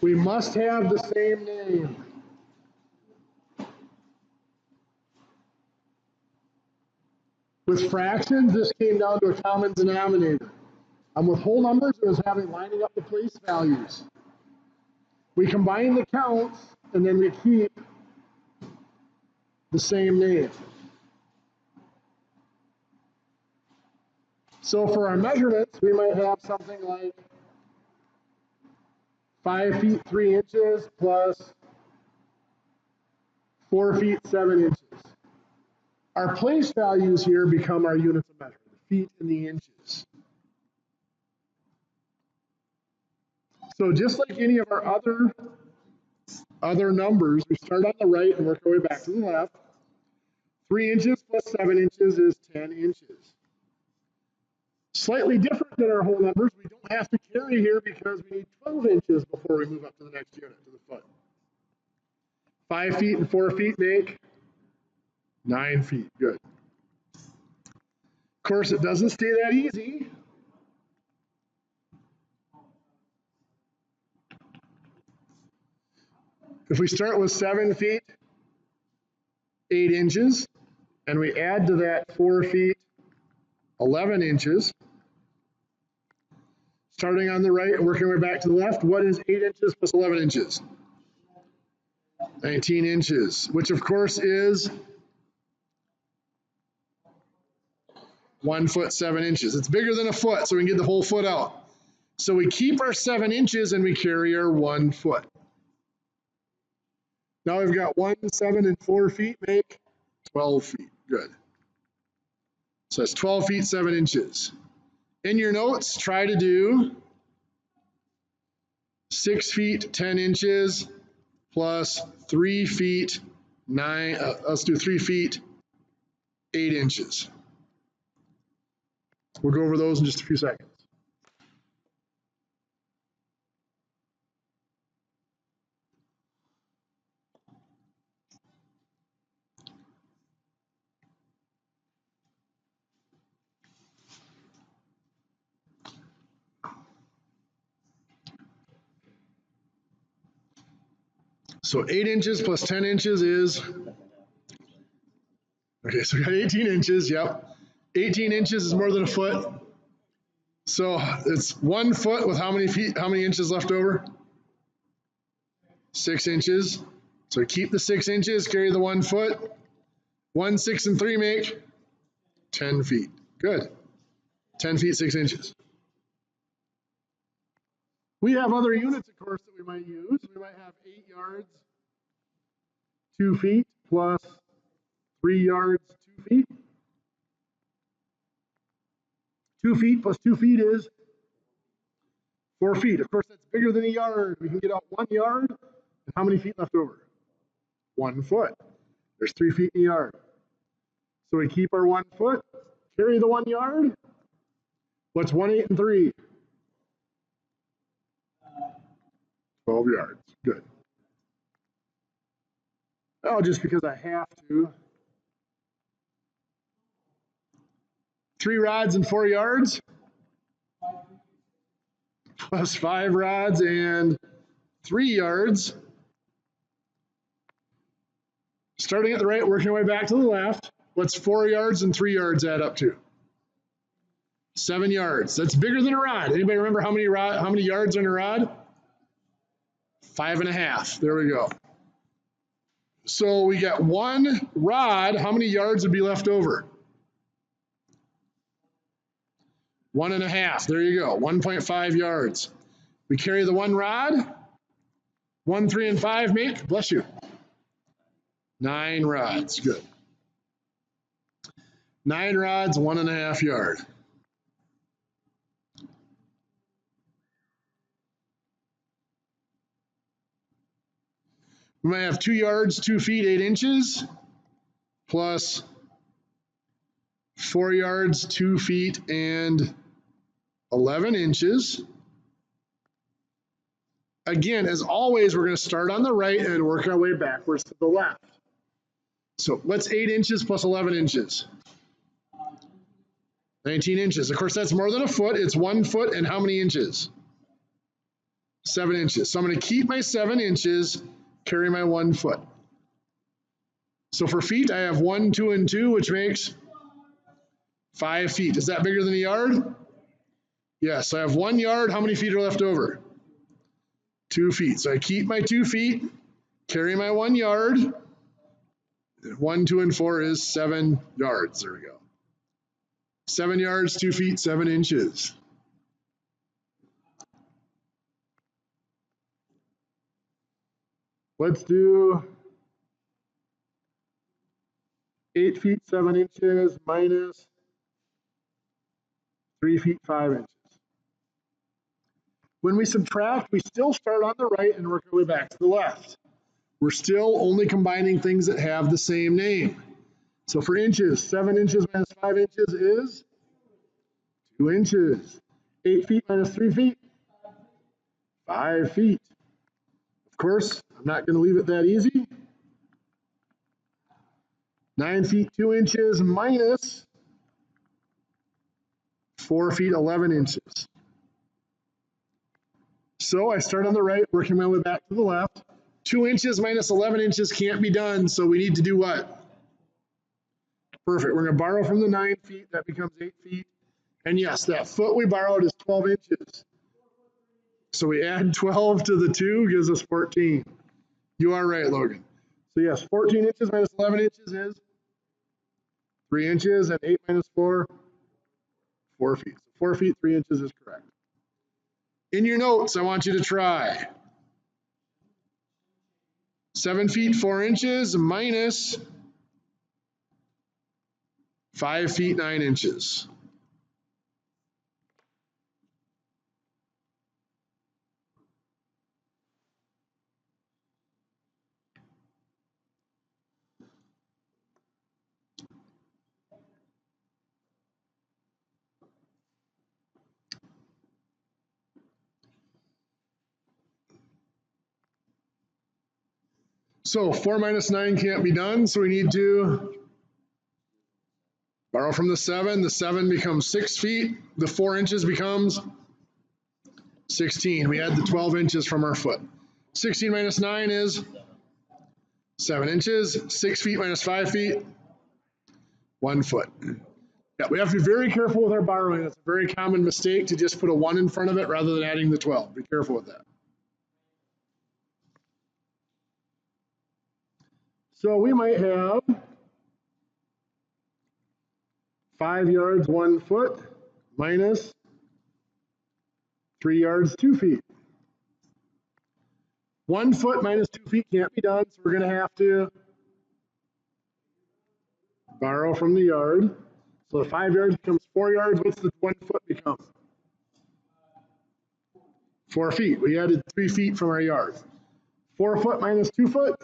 we must have the same name. With fractions, this came down to a common denominator. With whole numbers, it was lining up the place values. We combine the counts, and then we keep the same name. So for our measurements, we might have something like 5 feet 3 inches plus 4 feet 7 inches. Our place values here become our units of measure, the feet and the inches. So just like any of our other numbers, we start on the right and work our way back to the left. 3 inches plus 7 inches is 10 inches. Slightly different than our whole numbers, we don't have to carry here because we need 12 inches before we move up to the next unit, to the foot. 5 feet and 4 feet make 9 feet, good. Of course, it doesn't stay that easy. If we start with 7 feet, 8 inches, and we add to that 4 feet, 11 inches, starting on the right and working our way back to the left, what is 8 inches plus 11 inches? 19 inches, which of course is 1 foot 7 inches. It's bigger than a foot, so we can get the whole foot out. So we keep our 7 inches and we carry our 1 foot. Now we've got 1, 7, and 4 feet make 12 feet. Good. So that's 12 feet, 7 inches. In your notes, try to do 6 feet, 10 inches plus 3 feet, 9, let's do 3 feet, 8 inches. We'll go over those in just a few seconds. So 8 inches plus 10 inches is, okay, so we got 18 inches, yep. 18 inches is more than a foot. So it's 1 foot with how many feet, how many inches left over? 6 inches. So keep the 6 inches, carry the 1 foot. 1, 6, and 3 make 10 feet. Good. 10 feet, 6 inches. We have other units, of course, that we might use. We might have 8 yards, 2 feet, plus 3 yards, 2 feet. 2 feet plus 2 feet is 4 feet. Of course, that's bigger than a yard. We can get out 1 yard. And how many feet left over? 1 foot. There's 3 feet in a yard. So we keep our 1 foot, carry the 1 yard. What's 1, 8, and 3? 12 yards. Good. Oh, just because I have to. 3 rods and 4 yards. Plus 5 rods and 3 yards. Starting at the right, working our way back to the left. What's 4 yards and 3 yards add up to? 7 yards. That's bigger than a rod. Anybody remember how many yards are in a rod? 5.5. There we go. So we got 1 rod. How many yards would be left over? 1.5. There you go. 1.5 yards. We carry the 1 rod. 1, 3, and 5 make, bless you, 9 rods. Good. 9 rods, 1.5 yard. We might have 2 yards, 2 feet, 8 inches, plus 4 yards, 2 feet, and 11 inches. Again, as always, we're going to start on the right and work our way backwards to the left. So what's 8 inches plus 11 inches? 19 inches. Of course, that's more than a foot. It's 1 foot and how many inches? 7 inches. So I'm going to keep my 7 inches, carry my 1 foot. So for feet, I have 1, 2, and 2, which makes 5 feet. Is that bigger than a yard? Yes, I have 1 yard. How many feet are left over? 2 feet. So I keep my 2 feet, carry my 1 yard. 1, 2, and 4 is 7 yards. There we go. 7 yards, 2 feet, 7 inches. Let's do 8 feet, 7 inches minus 3 feet, 5 inches. When we subtract, we still start on the right and work our way back to the left. We're still only combining things that have the same name. So for inches, 7 inches minus 5 inches is 2 inches. 8 feet minus 3 feet, 5 feet. Of course, I'm not going to leave it that easy. 9 feet, 2 inches minus 4 feet, 11 inches. So I start on the right, working my way back to the left. 2 inches minus 11 inches can't be done, so we need to do what? Perfect. We're going to borrow from the 9 feet. That becomes 8 feet. And yes, that foot we borrowed is 12 inches. So we add 12 to the 2, gives us 14. You are right, Logan. So yes, 14 inches minus 11 inches is 3 inches, and 8 minus 4, 4 feet. So 4 feet, 3 inches is correct. In your notes, I want you to try 7 feet, 4 inches minus 5 feet, 9 inches. So 4 minus 9 can't be done, so we need to borrow from the 7. The 7 becomes 6 feet. The 4 inches becomes 16. We add the 12 inches from our foot. 16 minus 9 is 7 inches. 6 feet minus 5 feet, 1 foot. Yeah, we have to be very careful with our borrowing. It's a very common mistake to just put a 1 in front of it rather than adding the 12. Be careful with that. So we might have 5 yards, 1 foot, minus 3 yards, 2 feet. 1 foot minus 2 feet can't be done, so we're going to have to borrow from the yard. So the 5 yards becomes 4 yards. What's the 1 foot become? 4 feet. We added 3 feet from our yard. 4 foot minus 2 foot,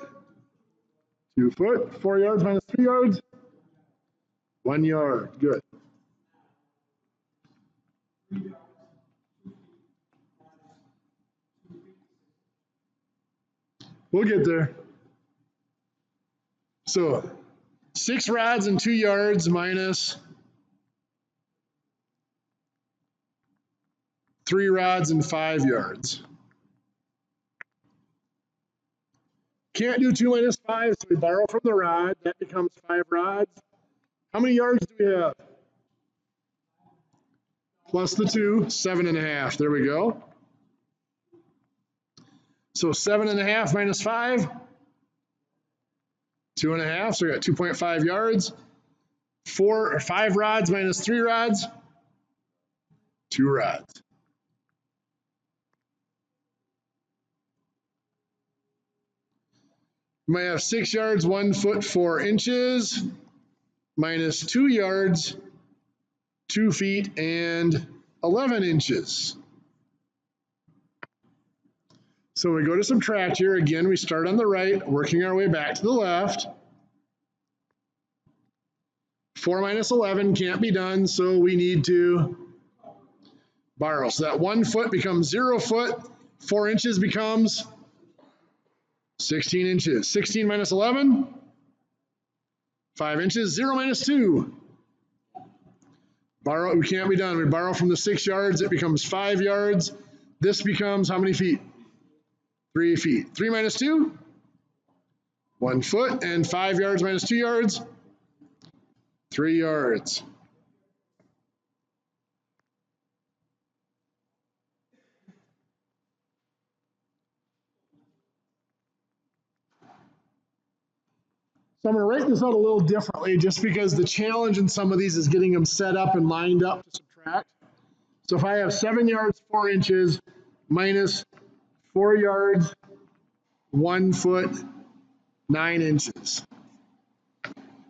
2 foot. 4 yards minus 3 yards, 1 yard. Good. We'll get there. So 6 rods and 2 yards minus 3 rods and 5 yards. Can't do 2 minus 5, so we borrow from the rod. That becomes 5 rods. How many yards do we have? Plus the 2, 7.5. There we go. So 7.5 minus 5, 2.5. So we got 2.5 yards. 5 rods minus 3 rods, 2 rods. We might have 6 yards, 1 foot, 4 inches, minus 2 yards, 2 feet, and 11 inches. So we go to subtract here. Again, we start on the right, working our way back to the left. 4 minus 11 can't be done, so we need to borrow. So that 1 foot becomes 0 foot, 4 inches becomes 16 inches. 16 minus 11, 5 inches. 0 minus 2. Borrow, we can't be done. We borrow from the 6 yards, it becomes 5 yards. This becomes how many feet? 3 feet. 3 minus 2, 1 foot, and 5 yards minus 2 yards, 3 yards. So I'm going to write this out a little differently just because the challenge in some of these is getting them set up and lined up to subtract. So if I have 7 yards, 4 inches, minus 4 yards, 1 foot, 9 inches.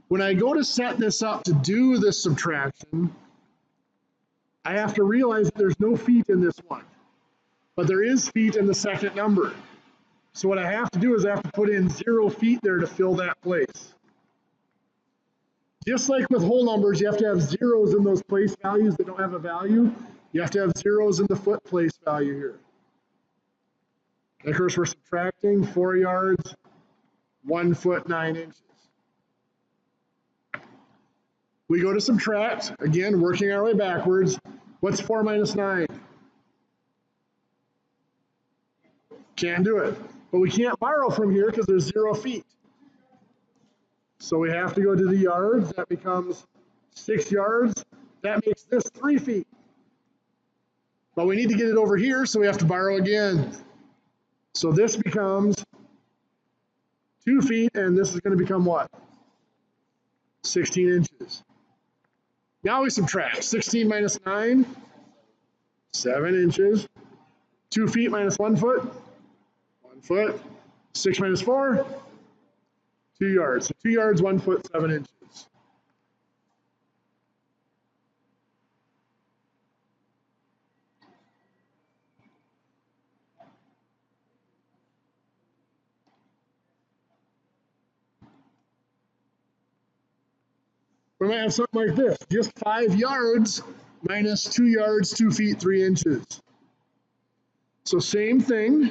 When I go to set this up to do this subtraction, I have to realize that there's no feet in this one, but there is feet in the second number. So what I have to do is I have to put in 0 feet there to fill that place. Just like with whole numbers, you have to have zeros in those place values that don't have a value. You have to have zeros in the foot place value here. And of course, we're subtracting 4 yards, 1 foot, 9 inches. We go to subtract, again, working our way backwards. What's 4 minus 9? Can't do it. But we can't borrow from here because there's 0 feet. So we have to go to the yards. That becomes 6 yards. That makes this 3 feet. But we need to get it over here, so we have to borrow again. So this becomes 2 feet, and this is going to become what? 16 inches. Now we subtract. 16 minus 9, 7 inches. 2 feet minus 1 foot, 1 foot. 6 minus 4, 2 yards. So 2 yards, 1 foot, 7 inches. We might have something like this, just 5 yards minus 2 yards, 2 feet, 3 inches. So same thing.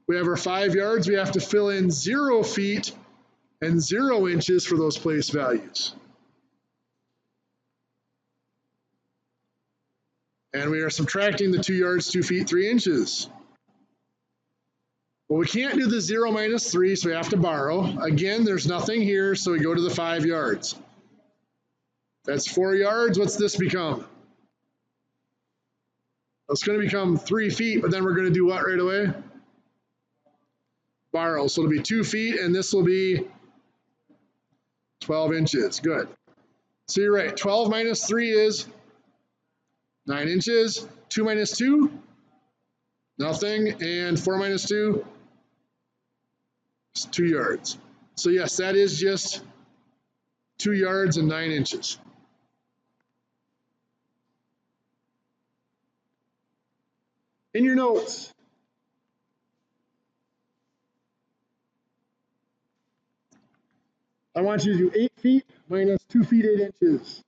We have our 5 yards. We have to fill in 0 feet and 0 inches for those place values. And we are subtracting the 2 yards, 2 feet, 3 inches. Well, we can't do the 0 minus 3, so we have to borrow. Again, there's nothing here, so we go to the 5 yards. That's 4 yards. What's this become? It's going to become 3 feet, but then we're going to do what right away? Borrow. So it'll be 2 feet, and this will be 12 inches. Good. So you're right. 12 minus 3 is 9 inches. 2 minus 2? Nothing. And 4 minus 2? It's 2 yards. So yes, that is just 2 yards and 9 inches. In your notes, I want you to do 8 feet minus 2 feet 8 inches.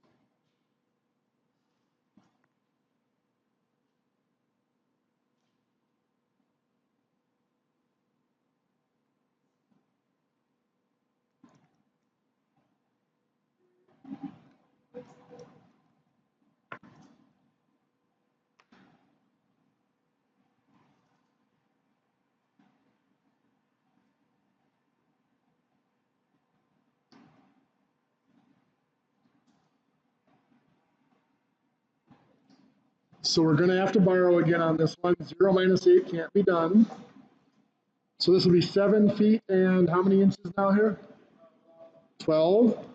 So we're going to have to borrow again on this one. 0 minus 8 can't be done. So this will be 7 feet and how many inches now here? 12.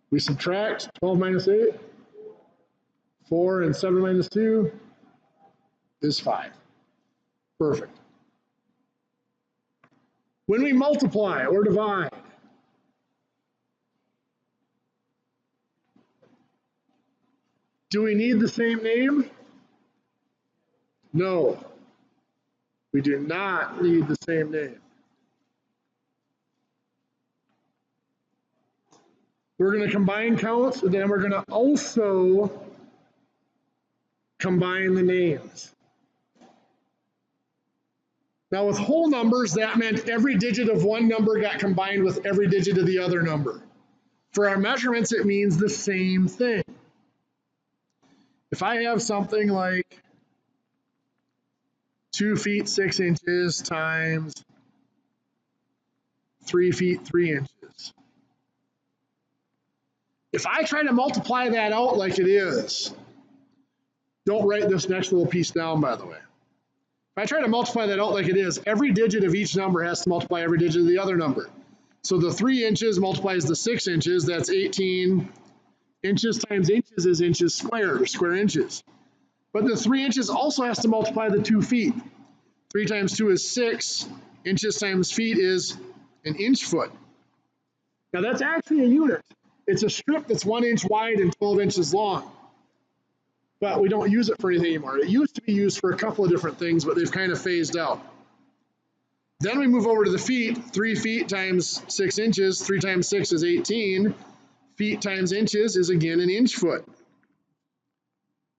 We subtract 12 minus 8. 4 and 7 minus 2 is 5. Perfect. When we multiply or divide, do we need the same name? No. We do not need the same name. We're going to combine counts, and then we're going to also combine the names. Now with whole numbers, that meant every digit of one number got combined with every digit of the other number. For our measurements, it means the same thing. If I have something like 2 feet 6 inches times 3 feet 3 inches. If I try to multiply that out like it is, don't write this next little piece down, by the way. If I try to multiply that out like it is, every digit of each number has to multiply every digit of the other number. So the 3 inches multiplies the 6 inches, that's 18 inches times inches is inches squared, or square inches. But the 3 inches also has to multiply the 2 feet. 3 times 2 is 6. Inches times feet is an inch foot. Now that's actually a unit. It's a strip that's 1 inch wide and 12 inches long. But we don't use it for anything anymore. It used to be used for a couple of different things, but they've kind of phased out. Then we move over to the feet. 3 feet times 6 inches. 3 times 6 is 18. Feet times inches is again an inch foot.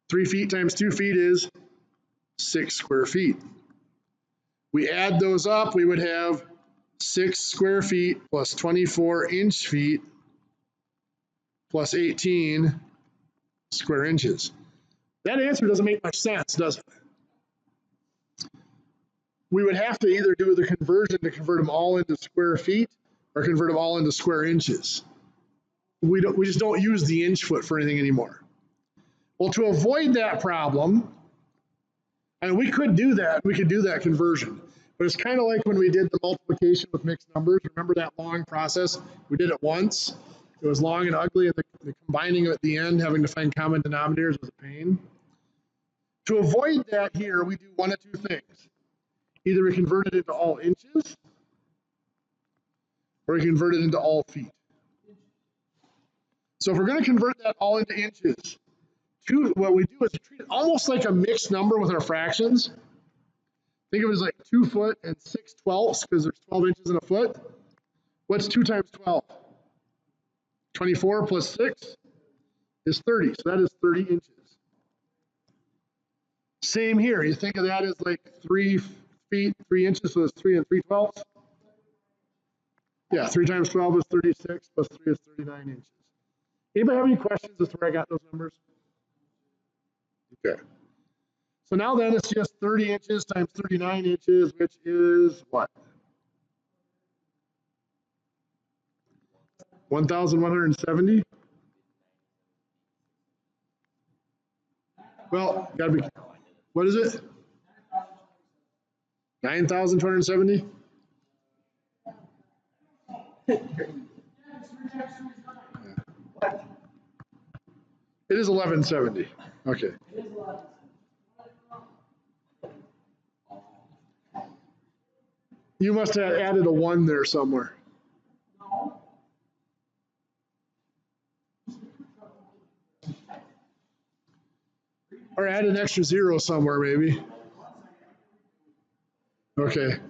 3 feet times 2 feet is 6 square feet. We add those up, we would have 6 square feet plus 24 inch feet plus 18 square inches. That answer doesn't make much sense, does it? We would have to either do the conversion to convert them all into square feet or convert them all into square inches. We just don't use the inch foot for anything anymore. Well, to avoid that problem, and we could do that, we could do that conversion, but it's kind of like when we did the multiplication with mixed numbers. Remember that long process? We did it once. It was long and ugly, and the combining at the end, having to find common denominators was a pain. To avoid that here, we do one of two things. Either we convert it into all inches, or we convert it into all feet. So if we're going to convert that all into inches, what we do is treat it almost like a mixed number with our fractions. Think of it as like 2 foot and 6/12 because there's 12 inches in a foot. What's 2 times 12? 24 plus 6 is 30. So that is 30 inches. Same here. You think of that as like 3 feet, 3 inches, so it's 3 and 3/12. Yeah, 3 times 12 is 36, plus 3 is 39 inches. Anybody have any questions as to where I got those numbers? Okay. So now then it's just 30 inches times 39 inches, which is what? 1,170? Well, gotta be, what is it? 9,270? It is 1170. Okay. You must have added a 1 there somewhere. Or add an extra 0 somewhere, maybe. Okay.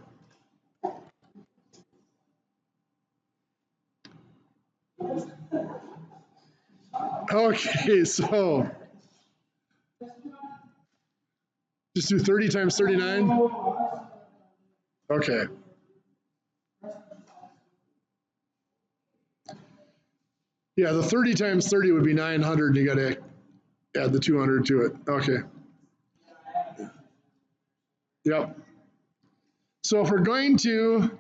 Okay, so just do 30 times 39? Okay. Yeah, the 30 times 30 would be 900, and you got to add the 200 to it. Okay. Yep. So if we're going to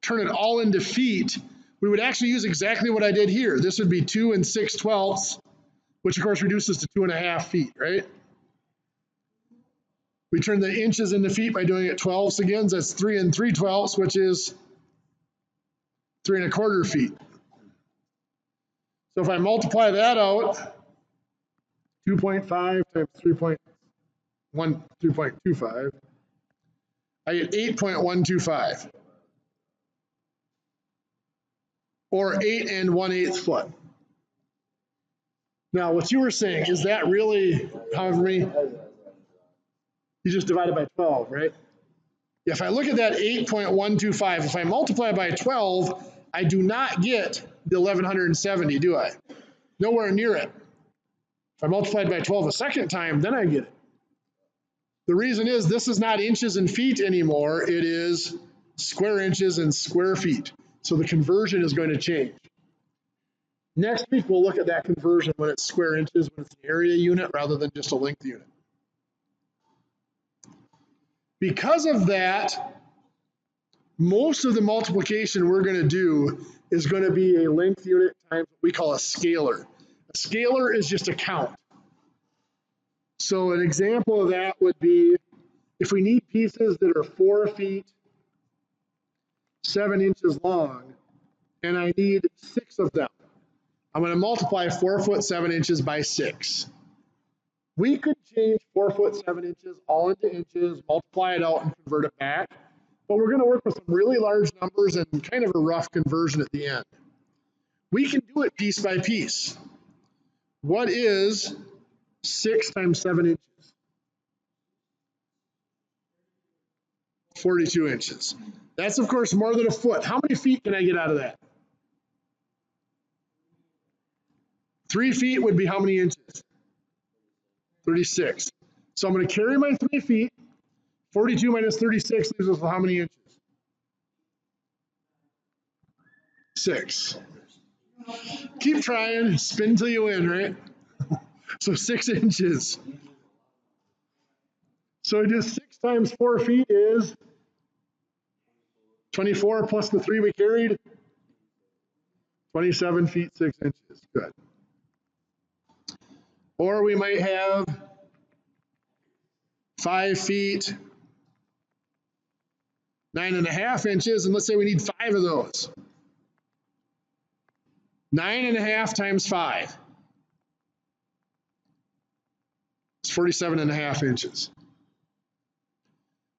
turn it all into feet, we would actually use exactly what I did here. This would be 2 6/12, which of course reduces to 2.5 feet, right? We turn the inches into feet by doing it 12ths again. That's 3 3/12, which is 3 1/4 feet. So if I multiply that out, 2.5 times 3.25, I get 8.125, or 8 1/8 foot. Now, what you were saying, is that really however many? You just divided by 12, right? If I look at that 8.125, if I multiply by 12, I do not get the 1170, do I? Nowhere near it. If I multiplied by 12 a second time, then I get it. The reason is this is not inches and feet anymore. It is square inches and square feet. So the conversion is going to change. Next week, we'll look at that conversion when it's square inches, when it's an area unit rather than just a length unit. Because of that, most of the multiplication we're going to do is going to be a length unit times what we call a scalar. A scalar is just a count. So an example of that would be if we need pieces that are 4 feet, 7 inches long, and I need 6 of them. I'm going to multiply 4 foot 7 inches by 6. We could change 4 foot 7 inches all into inches, multiply it out and convert it back, but we're going to work with some really large numbers and kind of a rough conversion at the end. We can do it piece by piece. What is 6 times 7 inches? 42 inches. That's, of course, more than a foot. How many feet can I get out of that? 3 feet would be how many inches? 36. So I'm going to carry my 3 feet. 42 minus 36 leaves us with how many inches? 6. Keep trying. Spin till you win, right? So 6 inches. So just 6 times 4 feet is 24 plus the 3 we carried. 27 feet 6 inches. Good. Or we might have 5 feet 9.5 inches, and let's say we need 5 of those. 9.5 times 5 is 47.5 inches.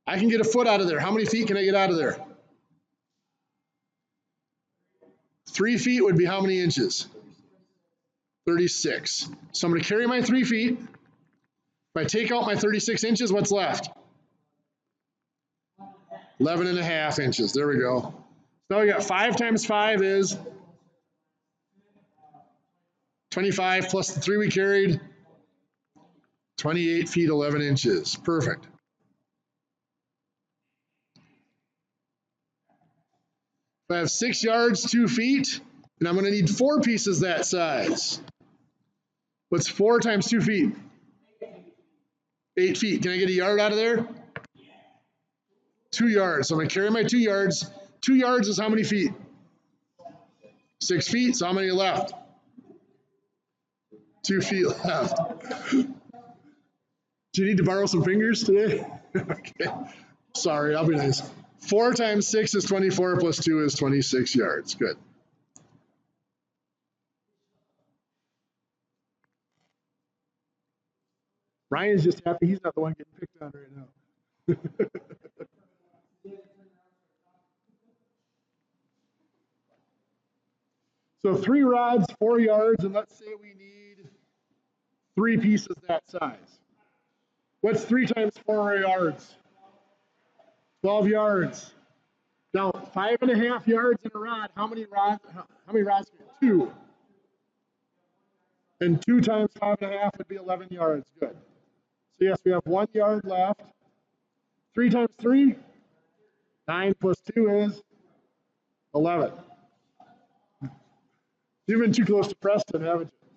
I can get a foot out of there. How many feet can I get out of there? 3 feet would be how many inches? 36. So I'm going to carry my 3 feet. If I take out my 36 inches, what's left? 11.5 inches. There we go. Now we got 5 times 5 is 25 plus the 3 we carried. 28 feet 11 inches. Perfect. If I have 6 yards, 2 feet, and I'm going to need 4 pieces that size. What's 4 times 2 feet? 8 feet. Can I get a yard out of there? 2 yards. So I'm going to carry my 2 yards. 2 yards is how many feet? 6 feet, so how many left? 2 feet left. Do you need to borrow some fingers today? Okay. Sorry, I'll be nice. 4 times 6 is 24 plus 2 is 26 yards. Good. Ryan's just happy he's not the one getting picked on right now. So 3 rods, 4 yards, and let's say we need 3 pieces that size. What's 3 times 4 yards? 12 yards. Now, 5.5 yards in a rod. How many rods? 2. And 2 times 5.5 would be 11 yards. Good. So yes, we have 1 yard left. 3 times 3? 9 plus 2 is 11. You've been too close to Preston, haven't you?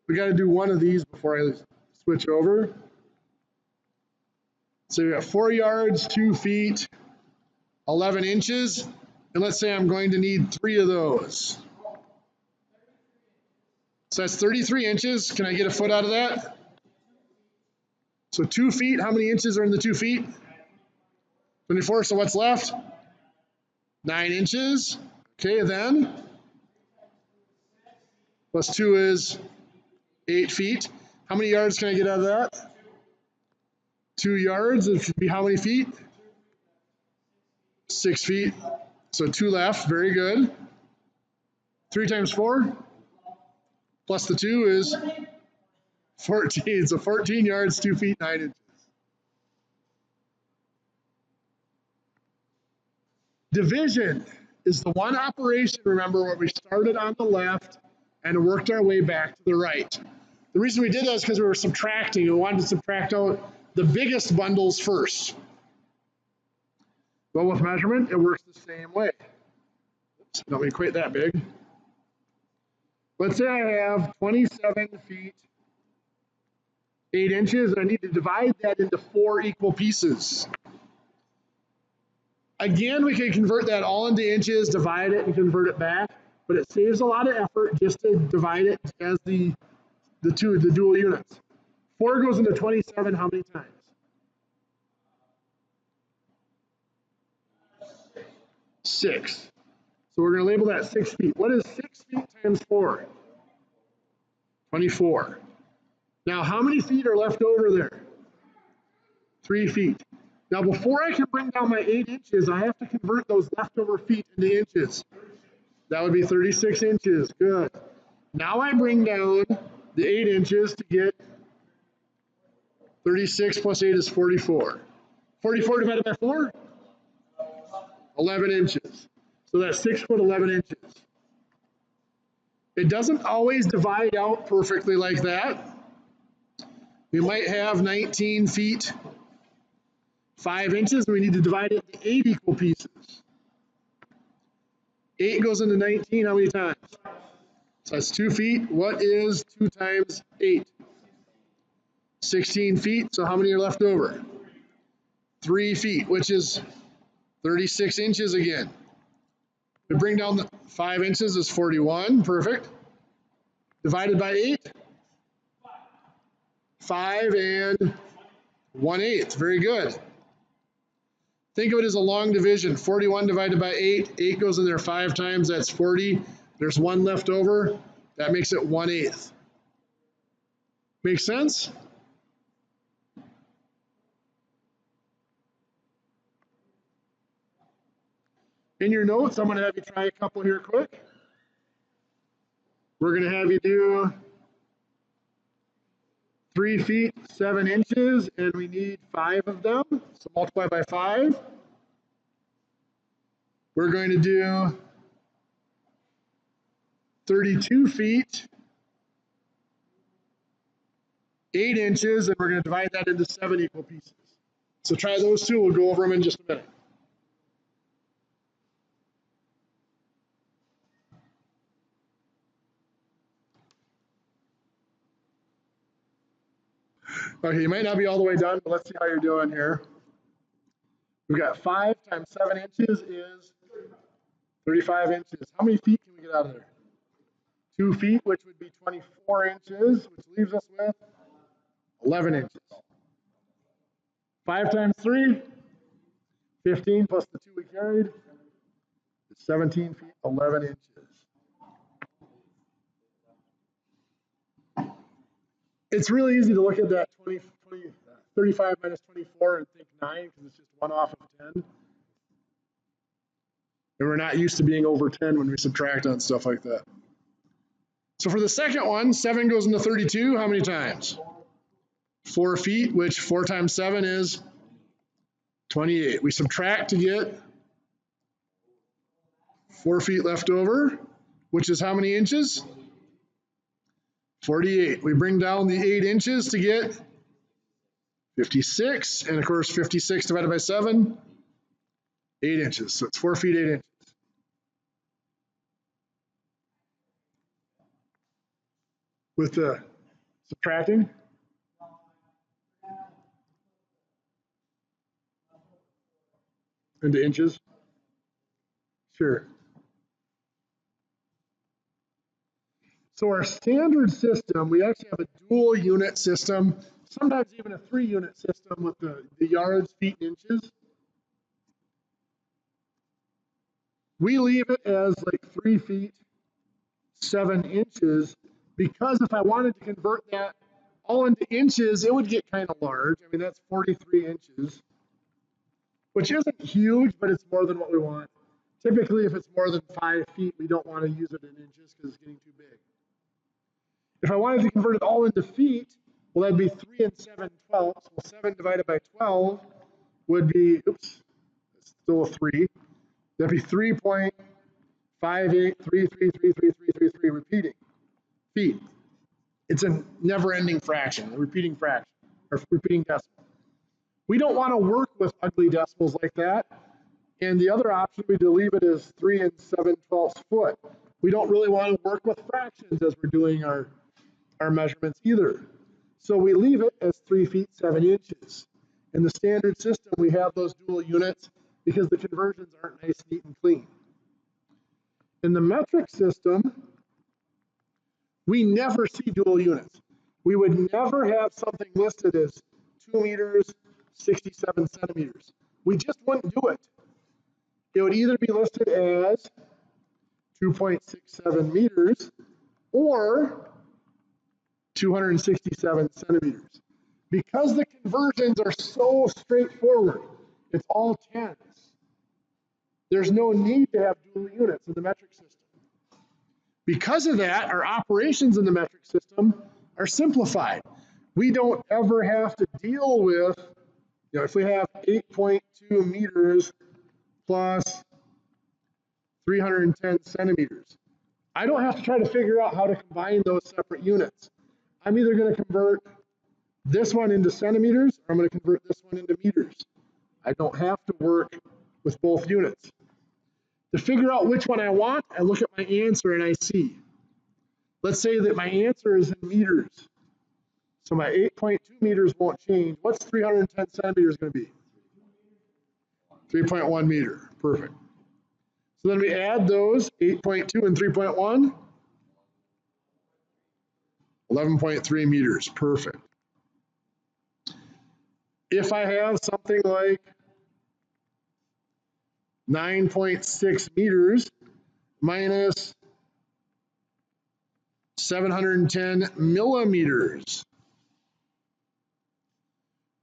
We got to do one of these before I switch over. So you got 4 yards, 2 feet, 11 inches. And let's say I'm going to need 3 of those. So that's 33 inches. Can I get a foot out of that? So 2 feet, how many inches are in the 2 feet? 24, so what's left? 9 inches. Okay, then. Plus 2 is 8 feet. How many yards can I get out of that? 2 yards, it should be how many feet? 6 feet. So 2 left, very good. 3 times 4? Plus the 2 is 14. So 14 yards, 2 feet, 9 inches. Division is the one operation, remember, where we started on the left and worked our way back to the right. The reason we did that is because we were subtracting. We wanted to subtract out the biggest bundles first. Well, with measurement, it works the same way. Oops, don't equate that big. Let's say I have 27 feet, 8 inches, and I need to divide that into 4 equal pieces. Again, we can convert that all into inches, divide it, and convert it back, but it saves a lot of effort just to divide it as the dual units. 4 goes into 27 how many times? 6. So we're going to label that 6 feet. What is 6 feet times 4? 24. Now, how many feet are left over there? 3 feet. Now, before I can bring down my 8 inches, I have to convert those leftover feet into inches. That would be 36 inches. Good. Now I bring down the 8 inches to get 36 plus 8 is 44. 44 divided by 4? 11 inches. So that's 6 foot 11 inches. It doesn't always divide out perfectly like that. We might have 19 feet, 5 inches, and we need to divide it into 8 equal pieces. 8 goes into 19 how many times? So that's 2 feet. What is 2 times 8? 16 feet. So how many are left over? 3 feet, which is 36 inches again. We bring down the 5 inches is 41. Perfect. Divided by 8? 5 and 1/8. Very good. Think of it as a long division. 41 divided by 8. 8 goes in there 5 times. That's 40. There's 1 left over. That makes it 1/8. Make sense? In your notes, I'm going to have you try a couple here quick. We're going to have you do 3 feet, 7 inches, and we need 5 of them. So multiply by 5. We're going to do 32 feet, 8 inches, and we're going to divide that into 7 equal pieces. So try those two. We'll go over them in just a minute. Okay, you might not be all the way done, but let's see how you're doing here. We've got 5 times 7 inches is 35 inches. How many feet can we get out of there? 2 feet, which would be 24 inches, which leaves us with 11 inches. 5 times 3, 15 plus the 2 we carried, is 17 feet, 11 inches. It's really easy to look at that 35 minus 24 and think 9 because it's just 1 off of 10. And we're not used to being over 10 when we subtract on stuff like that. So for the second one, 7 goes into 32, how many times? 4 feet, which 4 times 7 is 28. We subtract to get 4 feet left over, which is how many inches? 48. We bring down the 8 inches to get 56. And of course, 56 divided by 7, 8 inches. So it's 4 feet, 8 inches. With the subtracting. Into inches? Sure. So our standard system, we actually have a dual unit system, sometimes even a 3-unit system with the yards, feet, and inches. We leave it as like 3 feet, 7 inches, because if I wanted to convert that all into inches, it would get kind of large. I mean, that's 43 inches, which isn't huge, but it's more than what we want. Typically, if it's more than 5 feet, we don't want to use it in inches because it's getting too big. If I wanted to convert it all into feet, well, that'd be 3 and 7 twelfths. Well, 7 divided by 12 would be, oops, it's still a 3. That'd be 3.58333333 repeating feet. It's a never-ending fraction, a repeating fraction, or repeating decimal. We don't want to work with ugly decimals like that. And the other option would be to leave it as 3 and 7 twelfths foot. We don't really want to work with fractions as we're doing our measurements either. So we leave it as 3 feet, 7 inches. In the standard system, we have those dual units because the conversions aren't nice, neat, and clean. In the metric system, we never see dual units. We would never have something listed as 2 meters, 67 centimeters. We just wouldn't do it. It would either be listed as 2.67 meters or 267 centimeters. Because the conversions are so straightforward, it's all tens. There's no need to have dual units in the metric system. Because of that, our operations in the metric system are simplified. We don't ever have to deal with, if we have 8.2 meters plus 310 centimeters, I don't have to try to figure out how to combine those separate units. I'm either going to convert this one into centimeters, or I'm going to convert this one into meters. I don't have to work with both units. To figure out which one I want, I look at my answer and I see. Let's say that my answer is in meters. So my 8.2 meters won't change. What's 310 centimeters going to be? 3.1 meter. Perfect. So then we add those, 8.2 and 3.1. 11.3 meters. Perfect. If I have something like 9.6 meters minus 710 millimeters.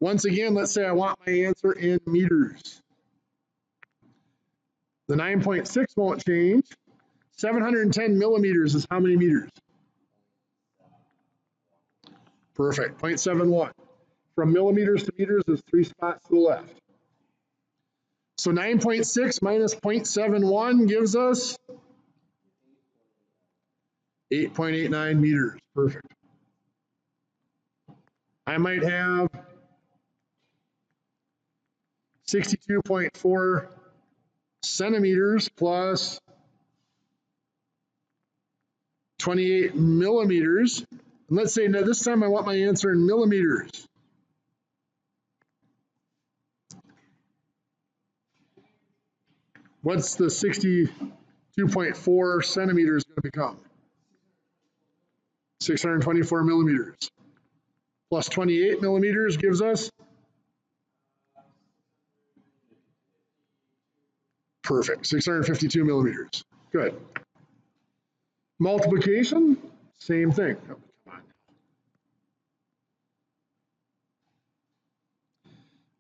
Once again, let's say I want my answer in meters. The 9.6 won't change. 710 millimeters is how many meters? Perfect, 0.71. From millimeters to meters is 3 spots to the left. So 9.6 minus 0.71 gives us 8.89 meters. Perfect. I might have 62.4 centimeters plus 28 millimeters. And let's say now this time I want my answer in millimeters. What's the 62.4 centimeters going to become? 624 millimeters. Plus 28 millimeters gives us? Perfect, 652 millimeters. Good. Multiplication, same thing. Oh, come on.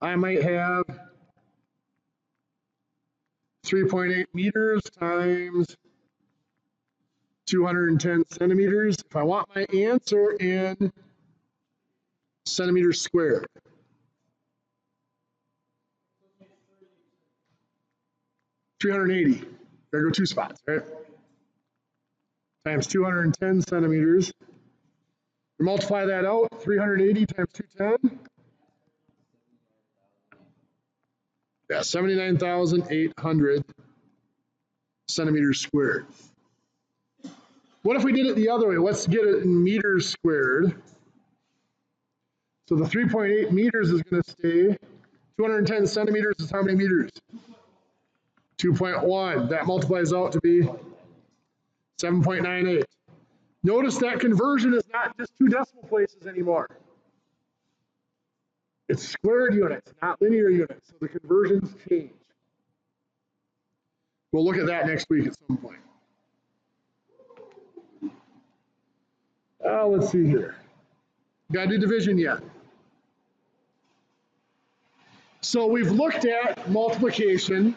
I might have 3.8 meters times 210 centimeters. If I want my answer in centimeters squared. 380. There go 2 spots, right? Times 210 centimeters. You multiply that out, 380 times 210. Yeah, 79,800 centimeters squared. What if we did it the other way? Let's get it in meters squared. So the 3.8 meters is going to stay. 210 centimeters is how many meters? 2.1. That multiplies out to be 7.98. Notice that conversion is not just 2 decimal places anymore. It's squared units, not linear units. So the conversions change. We'll look at that next week at some point. Let's see here. Got to do division yet. So we've looked at multiplication,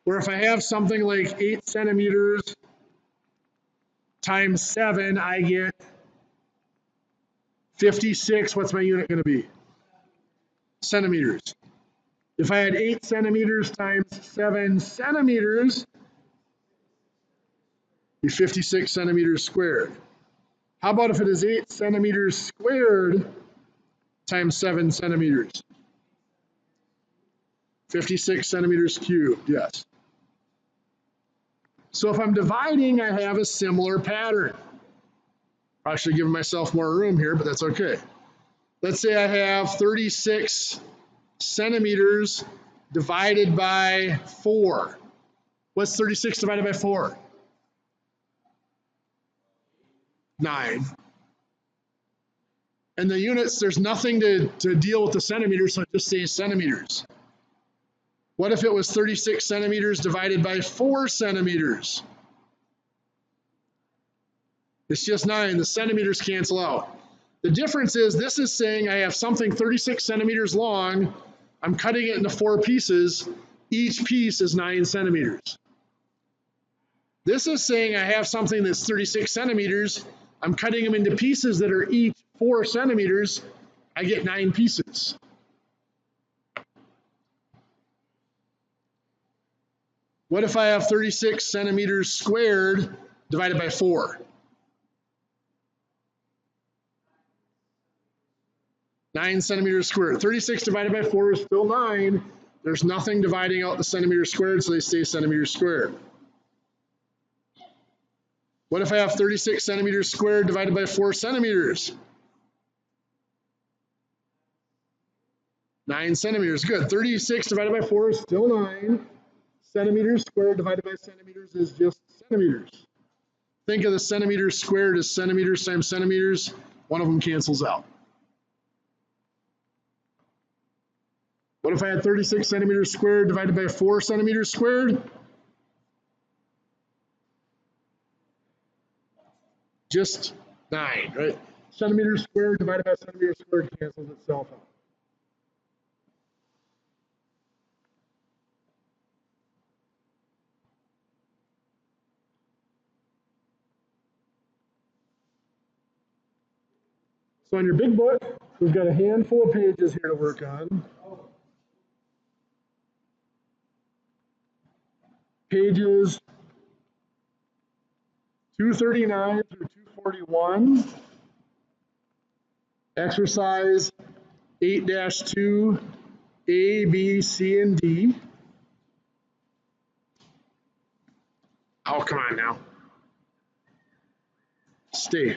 where if I have something like 8 centimeters times 7, I get 56. What's my unit going to be? Centimeters. If I had 8 centimeters times 7 centimeters, be 56 centimeters squared. How about if it is 8 centimeters squared times 7 centimeters? 56 centimeters cubed, yes. So if I'm dividing, I have a similar pattern. I should give myself more room here, but that's okay. Let's say I have 36 centimeters divided by 4. What's 36 divided by 4? 9. And the units, there's nothing to deal with the centimeters, so it just says centimeters. What if it was 36 centimeters divided by 4 centimeters? It's just 9. The centimeters cancel out. The difference is this is saying I have something 36 centimeters long. I'm cutting it into 4 pieces. Each piece is 9 centimeters. This is saying I have something that's 36 centimeters. I'm cutting them into pieces that are each 4 centimeters. I get 9 pieces. What if I have 36 centimeters squared divided by 4? 9 centimeters squared. 36 divided by 4 is still 9. There's nothing dividing out the centimeters squared, so they stay centimeters squared. What if I have 36 centimeters squared divided by 4 centimeters? 9 centimeters. Good. 36 divided by 4 is still 9. Centimeters squared divided by centimeters is just centimeters. Think of the centimeters squared as centimeters times centimeters. One of them cancels out. What if I had 36 centimeters squared divided by 4 centimeters squared? Just 9, right? Centimeters squared divided by centimeters squared cancels itself out. So in your big book, we've got a handful of pages here to work on. Pages 239 through 241. Exercise 8-2, A, B, C, and D. Oh, come on now. Stay.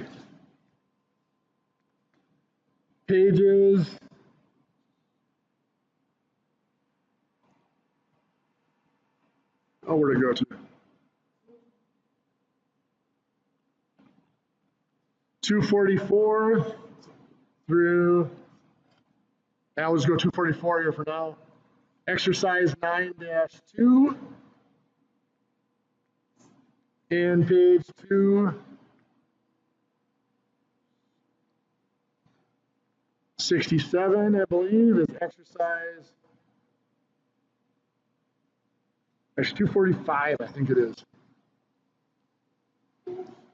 Pages Oh, where'd it go to? 244 through, now let's go 244 here for now. Exercise 9-2 and page 267, I believe, is exercise, actually 245, I think it is.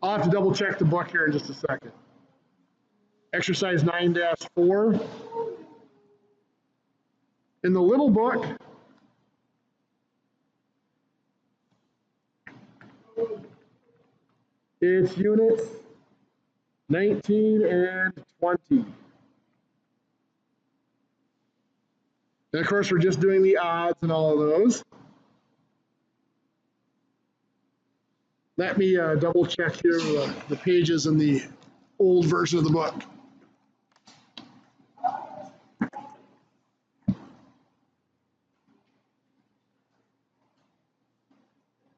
I'll have to double check the book here in just a second. Exercise 9-4. In the little book, it's units 19 and 20. And of course, we're just doing the odds and all of those. Let me double check here the pages in the old version of the book.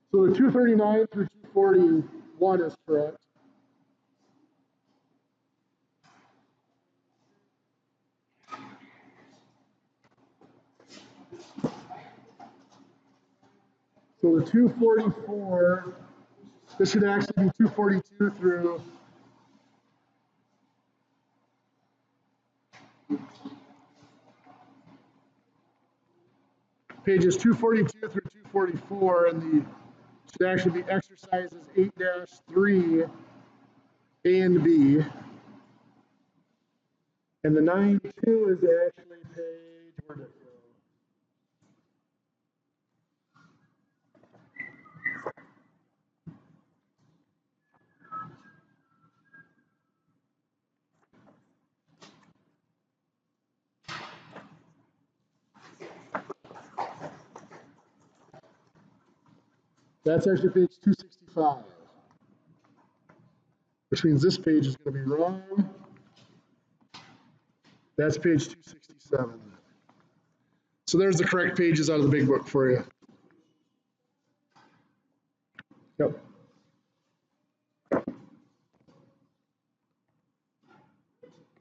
So the 239 through 241 is correct. So the 244, this should actually be 242 through pages 242 through 244, and the should actually be exercises 8-3 A and B. And the 9-2 is actually page, where did it go? That's actually page 265, which means this page is going to be wrong. That's page 267. So there's the correct pages out of the big book for you. Yep.